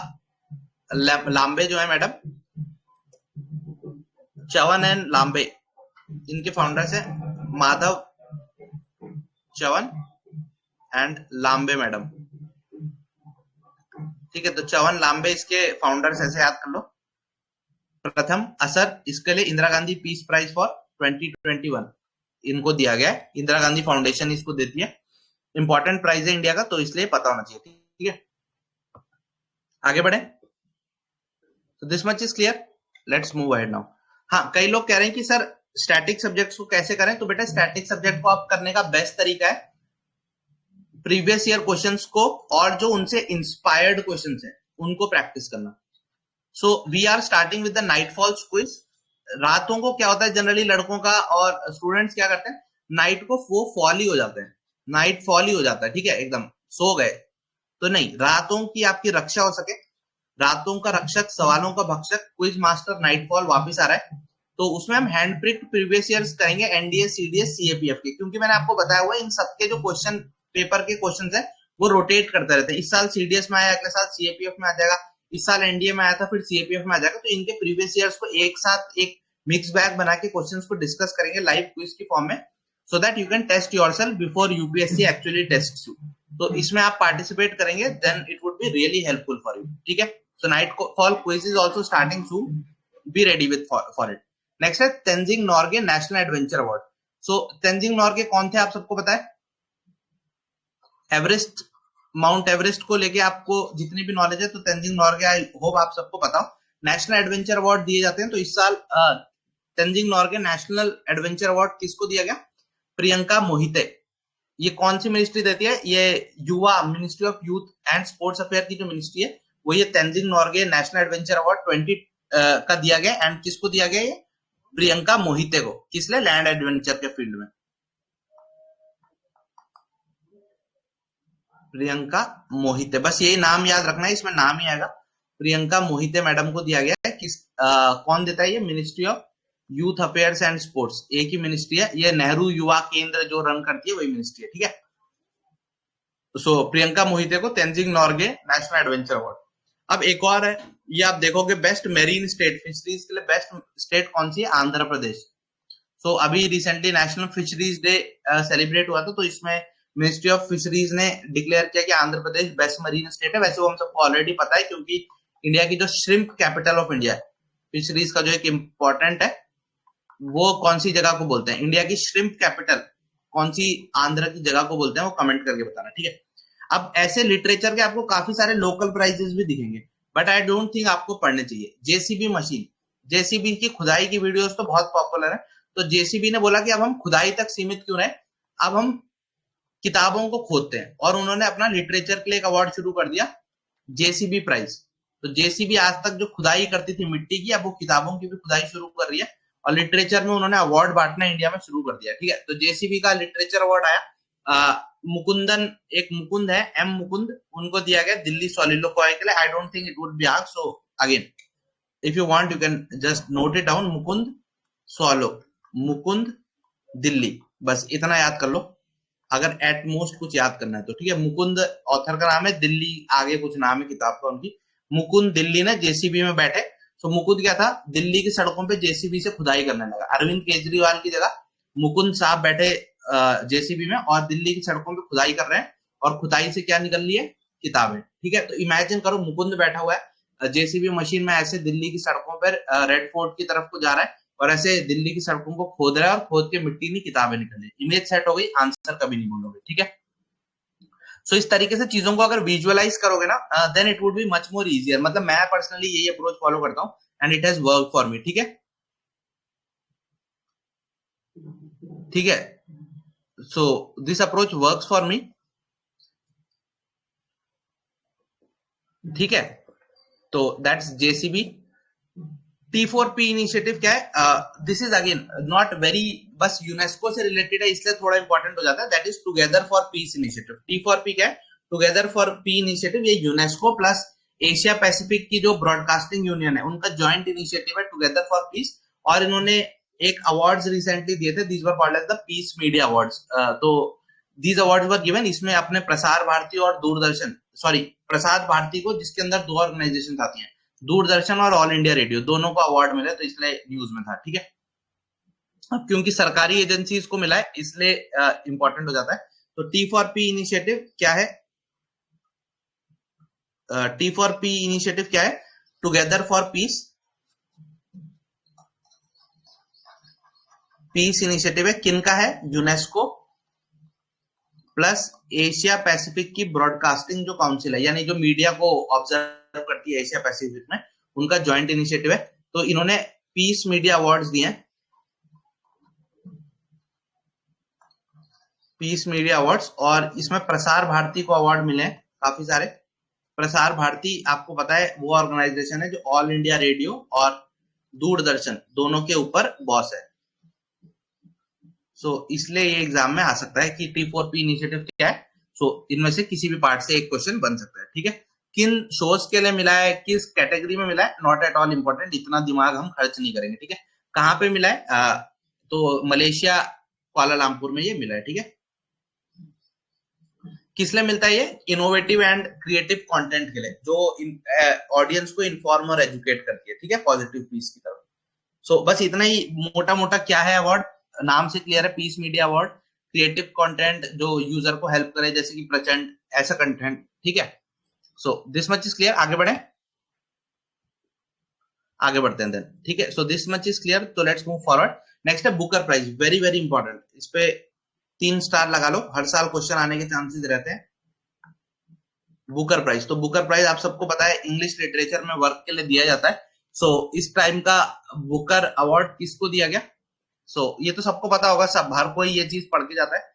लांबे जो है मैडम, चवन एंड लांबे इनके फाउंडर्स है, माधव चवन एंड लांबे मैडम, ठीक है? तो चवन लांबे इसके फाउंडर्स, ऐसे याद कर लो। प्रथम असर इसके लिए Indira Gandhi peace prize for 2021 इनको दिया गया है, इंदिरा गांधी फाउंडेशन इसको देती है। इंपॉर्टेंट प्राइज है इंडिया का, तो इसलिए पता होना चाहिए, ठीक है? आगे बढ़े, तो this much is clear, let's move ahead now. हाँ, कई लोग कह रहे हैं कि सर स्टैटिक सब्जेक्ट्स को कैसे करें? तो बेटा स्टैटिक सब्जेक्ट को आप करने का बेस्ट तरीका है प्रीवियस ईयर क्वेश्चंस को और जो उनसे इंस्पायर्ड क्वेश्चंस हैं उनको प्रैक्टिस करना। So we are starting with the nightfalls quiz. रातों को क्या होता है जनरली लड़कों का, और स्टूडेंट्स क्या करते हैं, नाइट को वो फॉल ही हो जाते हैं, नाइट फॉल ही हो जाता है, ठीक है? एकदम सो गए। तो नहीं, रातों की आपकी रक्षा हो सके, रातों का रक्षक सवालों का भक्षक क्विज मास्टर नाइटफॉल वापस आ रहा है। तो उसमें हम हैंड प्रिक्ड प्रीवियस ईयर्स करेंगे, एनडीए, सीडीएस, सीएपीएफ के, क्योंकि मैंने आपको बताया हुआ है इन सबके जो क्वेश्चन पेपर के क्वेश्चन है वो रोटेट करते रहते हैं। इस साल सीडीएस में आया, अगले साल सीएपीएफ में आ जाएगा, इस साल एनडीए में आया था, फिर सीएपीएफ में आ जाएगा। तो इनके प्रीवियस ईयर्स को एक साथ एक मिक्स बैग बना के क्वेश्चंस को डिस्कस करेंगे लाइव क्विज की फॉर्म में, so that you can test yourself before UPSC actually tests you. तो इसमें आप पार्टिसिपेट करेंगे, then it would be really helpful for you, ठीक है? So night fall quiz is also starting soon, be ready with for it. Next है Tenzing Norgay national adventure award. So Tenzing Norgay कौन थे, आप सबको पता है? एवरेस्ट, माउंट एवरेस्ट को लेके आपको जितनी भी नॉलेज है, तो तेंजिंग नोर्गे आई होप आप सबको पता हो। नेशनल एडवेंचर अवार्ड दिए जाते हैं, तो इस साल Tenzing Norgay national adventure award किसको दिया गया? प्रियंका मोहिते। ये कौन सी मिनिस्ट्री देती है? ये युवा, ministry of youth and sports affair की जो मिनिस्ट्री है वो ये Tenzing Norgay national adventure award 20 का दिया गया। एंड किसको दिया गया? ये प्रियंका मोहिते को। किस लिए? लैंड एडवेंचर के फील्ड में। प्रियंका मोहिते, बस यही नाम याद रखना है, इसमें नाम ही आएगा। प्रियंका मोहिते मैडम को दिया गया है। कौन देता है? ये ministry of youth affairs and sports, एक ही मिनिस्ट्री है, ये नेहरू युवा केंद्र जो रन करती है वही मिनिस्ट्री है, ठीक है? सो प्रियंका मोहिते को Tenzing Norgay national adventure award. अब एक और है, ये आप देखोगे बेस्ट मेरीन स्टेट, फिशरीज के लिए बेस्ट स्टेट कौन सी है? आंध्र प्रदेश। सो अभी recently national fisheries day celebrate हुआ था, तो इसमें मिनिस्ट्री ऑफ फिशरीज ने डिक्लेयर किया कि Andhra Pradesh best marine state है। वैसे वो हम सबको ऑलरेडी पता है, क्योंकि इंडिया की जो श्रिम्प कैपिटल ऑफ इंडिया है, फिशरीज का जो एक इंपॉर्टेंट है, वो कौन सी जगह को बोलते हैं? इंडिया की श्रिम्प कैपिटल कौन सी आंध्र की जगह को बोलते हैं? वो कमेंट करके बताना, ठीक है? अब ऐसे लिटरेचर के आपको काफी सारे लोकल प्राइजेस भी दिखेंगे, बट आई डोंट थिंक आपको पढ़ने चाहिए। जेसीबी मशीन, जेसीबी की खुदाई की वीडियोस तो बहुत पॉपुलर है, तो जेसीबी ने बोला कि अब हम खुदाई तक सीमित क्यों रहे, अब हम किताबों को खोदते हैं, और उन्होंने अपना लिटरेचर के लिए एक अवार्ड शुरू कर दिया, जेसीबी प्राइज। तो जेसीबी आज तक जो खुदाई करती थी मिट्टी की, अब वो किताबों की भी खुदाई शुरू कर रही है, और लिटरेचर में उन्होंने अवार्ड बांटना इंडिया में शुरू कर दिया, ठीक है? तो जेसीबी का लिटरेचर अवार्ड आया, मुकुंदन, एक मुकुंद है, एम मुकुंद, उनको दिया गया दिल्ली सॉलिलोक्वाई के लिए। आई don't think it would be asked, so again if you want you can just note it down, Mukund सॉलो, Mukund Delhi, बस इतना याद कर लो अगर एट मोस्ट कुछ याद करना है तो, ठीक है? मुकुंद ऑथर का नाम है, दिल्ली आगे कुछ नाम है किताब का उनकी, मुकुंद दिल्ली ने जेसीबी में बैठे। तो मुकुंद क्या था? दिल्ली की सड़कों पे जेसीबी से खुदाई करने लगा। अरविंद केजरीवाल की जगह मुकुंद साहब बैठे जेसीबी में, और दिल्ली की सड़कों पे खुदाई कर रहे हैं, और खुदाई से क्या निकल रही है? किताबें, ठीक है? तो इमेजिन करो मुकुंद बैठा हुआ है जेसीबी मशीन में, ऐसे दिल्ली की सड़कों पर रेड फोर्ट की तरफ को जा रहा है, और ऐसे दिल्ली की सड़कों को खोद रहा है और खोद के मिट्टी नहीं किताबें निकल रही, इमेज सेट हो गई, आंसर कभी नहीं बोलोगे, ठीक है। सो इस तरीके से चीजों को अगर विजुअलाइज करोगे ना, then it would be much more easier. मतलब मैं पर्सनली यही अप्रोच फॉलो करता हूँ and it has work for me, ठीक है, ठीक है। So this approach works for me, ठीक है। तो दैट्स जेसीबी। T4P इनिशिएटिव क्या है? This is again not very, बस यूनेस्को से रिलेटेड है इसलिए थोड़ा इंपॉर्टेंट हो जाता है। That is together for peace initiative. T4P क्या है? Together for P initiative. ये यूनेस्को प्लस एशिया पैसिफिक की जो ब्रॉडकास्टिंग यूनियन है उनका ज्वाइंट इनिशिएटिव है, टुगेदर फॉर पीस। और इन्होंने एक अवार्ड्स रिसेंटली दिए थे, these were called as the peace media awards. तो दीज अवार्ड्स वर गिवन, इसमें अपने प्रसार भारती और दूरदर्शन, सॉरी प्रसार भारती को, जिसके अंदर दो ऑर्गेनाइजेशन आती हैं, दूरदर्शन और ऑल इंडिया रेडियो, दोनों को अवार्ड मिला, तो इसलिए न्यूज में था, ठीक है। अब क्योंकि सरकारी एजेंसीज को मिला है इसलिए इंपॉर्टेंट हो जाता है। तो T4P इनिशिएटिव क्या है? T4P इनिशिएटिव क्या है? Together for piece. Piece initiative है किनका है? यूनेस्को प्लस एशिया पैसिफिक की ब्रॉडकास्टिंग जो काउंसिल है, यानी जो मीडिया को ऑब्जर्व करती है एशिया पैसिफिक में, उनका ज्वाइंट इनिशिएटिव है। तो इन्होंने पीस मीडिया अवार्ड्स दिए हैं, पीस मीडिया अवार्ड्स, और इसमें प्रसार भारती को अवार्ड मिले हैं काफी सारे। प्रसार भारती आपको पता है वो ऑर्गेनाइजेशन है जो ऑल इंडिया रेडियो और दूरदर्शन दोनों के ऊपर बॉस है। सो इसलिए ये एग्जाम में आ सकता है कि T4P इनिशिएटिव क्या है। सो इनमें से किसी भी पार्ट से एक क्वेश्चन बन सकता है, ठीक है। किन शोज के लिए मिला है, किस कैटेगरी में मिला है, नॉट एट ऑल इंपॉर्टेंट, इतना दिमाग हम खर्च नहीं करेंगे, ठीक है। कहाँ पे मिला है? तो मलेशिया कुआलालंपुर में ये मिला है, ठीक है। किस लिए मिलता है ये? इनोवेटिव एंड क्रिएटिव कंटेंट के लिए, जो ऑडियंस को इन्फॉर्म और एजुकेट करती है, ठीक है, पॉजिटिव पीस की तरफ। सो बस इतना ही मोटा मोटा क्या है अवार्ड, नाम से क्लियर है, peace media award. Creative content जो यूजर को हेल्प करे, जैसे कि प्रचंड ऐसा कंटेंट, ठीक है। So this much is clear. आगे बढ़े, आगे बढ़ते हैं देन, ठीक है। So this much is clear, तो लेट्स मूव फॉरवर्ड। नेक्स्ट है Booker prize, very very important. इस पे 3 स्टार लगा लो, हर साल क्वेश्चन आने के चांसेस रहते हैं। बुकर प्राइज, तो बुकर प्राइज आप सबको पता है इंग्लिश लिटरेचर में वर्क के लिए दिया जाता है। सो इस टाइम का बुकर अवार्ड किसको दिया गया? ये तो सबको पता होगा, सब हर कोई ये चीज पढ़ के जाता है।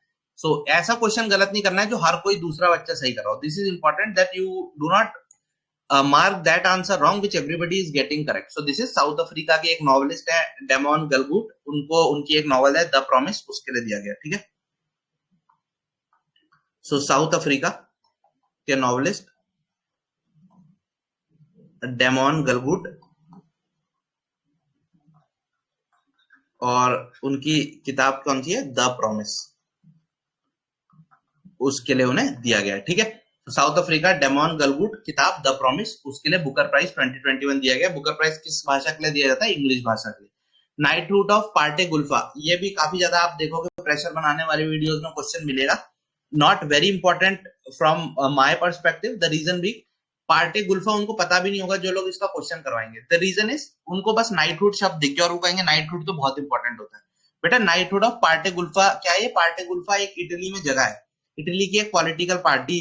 ऐसा क्वेश्चन गलत नहीं करना है जो हर कोई दूसरा बच्चा सही कर रहा हो। This is important that you do not mark that answer wrong which everybody is getting correct. This is south Africa के एक नॉवलिस्ट है डेमोन गलगुट, उनको उनकी एक नॉवल है द प्रॉमिस, उसके लिए दिया गया, ठीक है। साउथ अफ्रीका के नॉवलिस्ट डेमोन गलगुट, और उनकी किताब कौन सी है? द प्रॉमिस, उसके लिए उन्हें दिया गया है, ठीक है। साउथ अफ्रीका, डेमोन गलगुट, किताब द प्रॉमिस, उसके लिए बुकर प्राइज 2021 दिया गया। बुकर प्राइज किस भाषा के लिए दिया जाता है? इंग्लिश भाषा के लिए। नाइट रूट ऑफ पार्टे गुल्फा, ये भी काफी ज्यादा आप देखोगे प्रेशर बनाने वाली वीडियोस में क्वेश्चन मिलेगा। Not very important from my perspective. The reason भी, पार्टे गुल्फा उनको पता भी नहीं होगा जो लोग इसका क्वेश्चन करवाएंगे। द रीजन इज, उनको बस नाइट रूट शब्द दिख गया और वो कहेंगे नाइट रूट तो बहुत इंपॉर्टेंट होता है। बेटा नाइट रूट ऑफ पार्टे गुल्फा क्या है? पार्टे गुल्फा एक इटली में जगह है, इटली की एक पॉलिटिकल पार्टी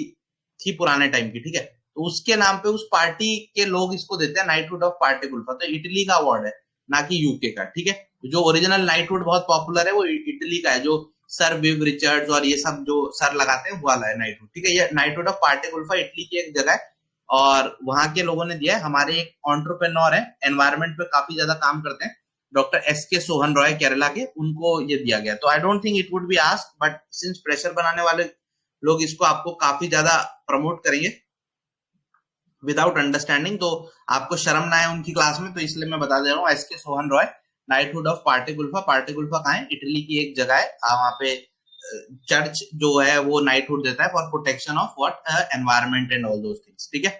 थी पुराने टाइम की, ठीक है। तो उसके नाम पे उस पार्टी के लोग इसको देते हैं नाइटहुड ऑफ पार्टी गुल्फा। तो इटली का अवार्ड है, ना कि यूके का, ठीक है। जो ओरिजिनल नाइटहुड बहुत पॉपुलर है वो इटली का है, जो सर विव रिचर्ड्स और ये सब जो सर लगाते हैं वो वाला है नाइटहुड, ठीक है। ये नाइटहुड ऑफ पार्टी गुल्फा इटली की एक जगह है और वहां के लोगों ने दिया है। हमारे एक एंटरप्रेन्योर है, एनवायरमेंट पे काफी ज्यादा काम करते हैं, डॉक्टर एसके सोहन रॉय केरला के, उनको ये दिया गया। तो आई don't think it would be asked, but since pressure बनाने वाले लोग इसको आपको काफी ज्यादा प्रमोट करेंगे विदाउट अंडरस्टैंडिंग, तो आपको शर्म ना है उनकी क्लास में, तो इसलिए मैं बता दे रहा हूँ। SK Sohan Roy, knighthood of Parte Guelfa. Parte Guelfa कहाँ है? इटली की एक जगह है, वहां पे चर्च जो है वो नाइटहुड देता है for protection of what? Environment and all those things, ठीक है।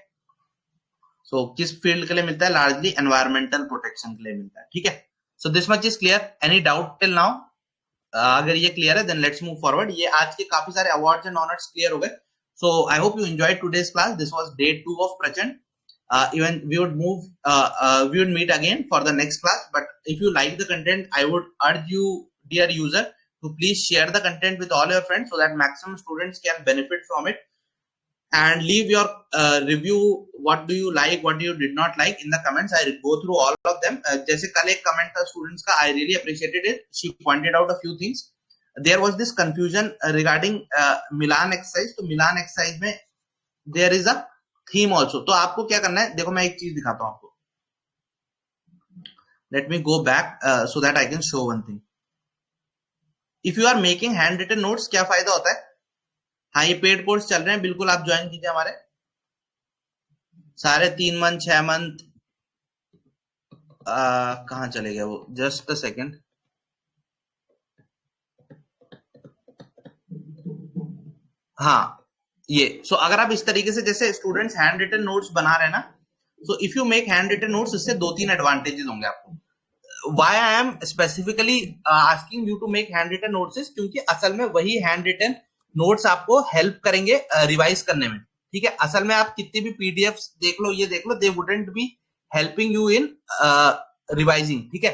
किस फील्ड के लिए मिलता है? लार्जली एनवायरमेंटल प्रोटेक्शन के लिए मिलता है, ठीक है। This much is clear. Any doubt till now? अगर ये क्लियर है देन लेट्स मूव फॉरवर्ड। ये आज के काफी सारे अवार्ड्स एंड ऑनर्स क्लियर हो गए। So I hope you enjoyed today's class. This was day 2 of Prachand. even we would meet again for the next class. But if you like the content, I would urge you, dear user, to please share the content with all your friends so that maximum students can benefit from it. And leave your review. What do you like, what do you did not like in the comments. I go through all of them. जैसे कल एक comment था students का, I really appreciated it. She pointed out a few things. There was this confusion regarding Milan exercise. तो Milan exercise में there is a theme also. तो आपको क्या करना है, देखो मैं एक चीज दिखाता हूँ आपको. Let me go back so that I can show one thing. If you are making handwritten notes, क्या फायदा होता है? हाँ, ये पेड कोर्स चल रहे हैं, बिल्कुल आप ज्वाइन कीजिए हमारे सारे 3 मंथ 6 मंथ. कहाँ चले गए वो, जस्ट अ सेकेंड. हाँ ये अगर आप इस तरीके से जैसे स्टूडेंट्स हैंड रिटन नोट्स बना रहे हैं ना, so if you make hand written notes, इससे 2-3 एडवांटेजेस होंगे आपको. Why I am specifically asking you to make handwritten notes is क्योंकि असल में वही handwritten notes आपको हेल्प करेंगे रिवाइज करने में. ठीक है, असल में आप कितनी भी पीडीएफ देख लो, ये देख लो, they wouldn't be helping you in revising. ठीक है,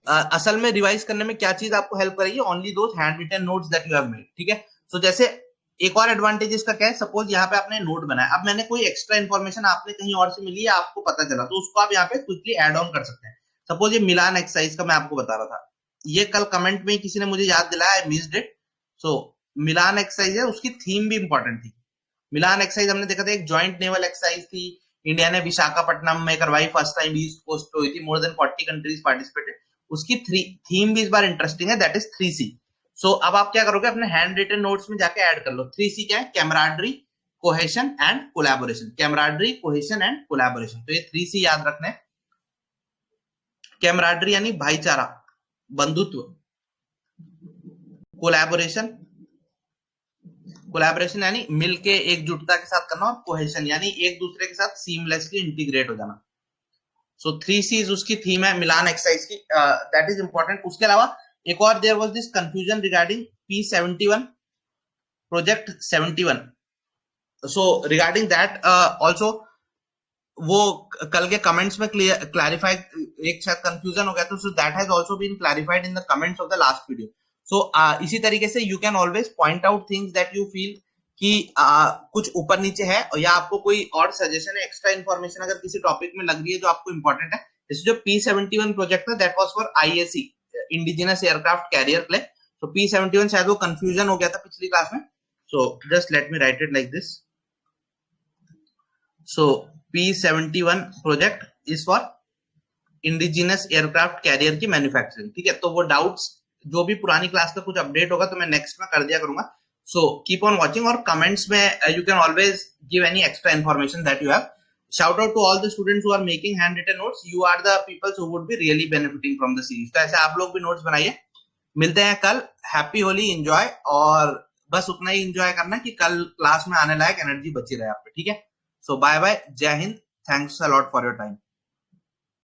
असल में रिवाइज करने में क्या चीज आपको हेल्प करेगी? Only those handwritten notes that you have made. ठीक है, सो जैसे एक और एडवांटेज इसका क्या है, सपोज यहाँ पे आपने नोट बनाया, अब मैंने कोई एक्स्ट्रा इन्फॉर्मेशन आपने कहीं और से मिली है, आपको पता चला, तो उसको आप यहाँ पे क्विकली एड ऑन कर सकते हैं. सपोज ये मिलान एक्सरसाइज का मैं आपको बता रहा था, ये कल कमेंट में किसी ने मुझे याद दिलाया, I missed it. So Milan exercise है, उसकी थीम भी इंपॉर्टेंट थी. मिलान एक्सरसाइज हमने देखा था, एक ज्वाइंट नेवल एक्सरसाइज थी, इंडिया ने विशाखापट्टनम में करवाई, फर्स्ट टाइम ईस्ट कोस्ट पे हुई थी, मोर देन 40 कंट्रीज पार्टिसिपेटेड. उसकी थीम भी इस बार इंटरेस्टिंग है, दैट इज 3C. सो अब आप क्या करोगे, अपने हैंड रिटन नोट्स में जाके ऐड कर लो. 3C क्या है? Camaraderie, cohesion and collaboration. Camaraderie, cohesion and collaboration. तो ये 3C याद रखना है. कैमराडरी यानी भाईचारा, बंधुत्व. कोलैबोरेशन यानी मिलके एकजुटता के साथ करना, और कोहेशन यानी एक दूसरे के साथ सीमलेसली इंटीग्रेट हो जाना. सो 3C उसकी थीम है मिलान एक्सरसाइज की, दैट इज इंपॉर्टेंट. उसके अलावा एक और there was this confusion regarding P71 project 71. So regarding that also वो कल के कमेंट्स में क्लैरिफाई, एक शायद कंफ्यूजन हो गया, तो that has also been clarified in the comments of the last video. So इसी तरीके से you can always point out things that you feel कि कुछ ऊपर नीचे है, या आपको कोई और सजेशन है, एक्स्ट्रा इन्फॉर्मेशन अगर किसी टॉपिक में लग रही है जो आपको इंपॉर्टेंट है. जैसे जो P71 प्रोजेक्ट था, that was for IAC, indigenous aircraft carrier play. तो P71 शायद वो कंफ्यूजन हो गया था पिछली क्लास में. So just let me write it like this. So P71 project is for indigenous aircraft carrier की मैन्युफैक्चरिंग. ठीक है, तो वो डाउट्स जो भी पुरानी क्लास का कुछ अपडेट होगा तो मैं नेक्स्ट में कर दिया करूंगा. So keep on watching, और comments में you can always give any extra information that you have. Shout out to all the students who are making handwritten notes. You are the people who would be really benefiting from the series. तो ऐसे आप लोग भी notes बनाइए. मिलते हैं कल. Happy Holi, enjoy, और बस उतना ही एंजॉय करना कि कल क्लास में आने लायक एनर्जी बची रहे आप पे. ठीक है, सो बाय बाय, जय Hind, thanks a lot for your time.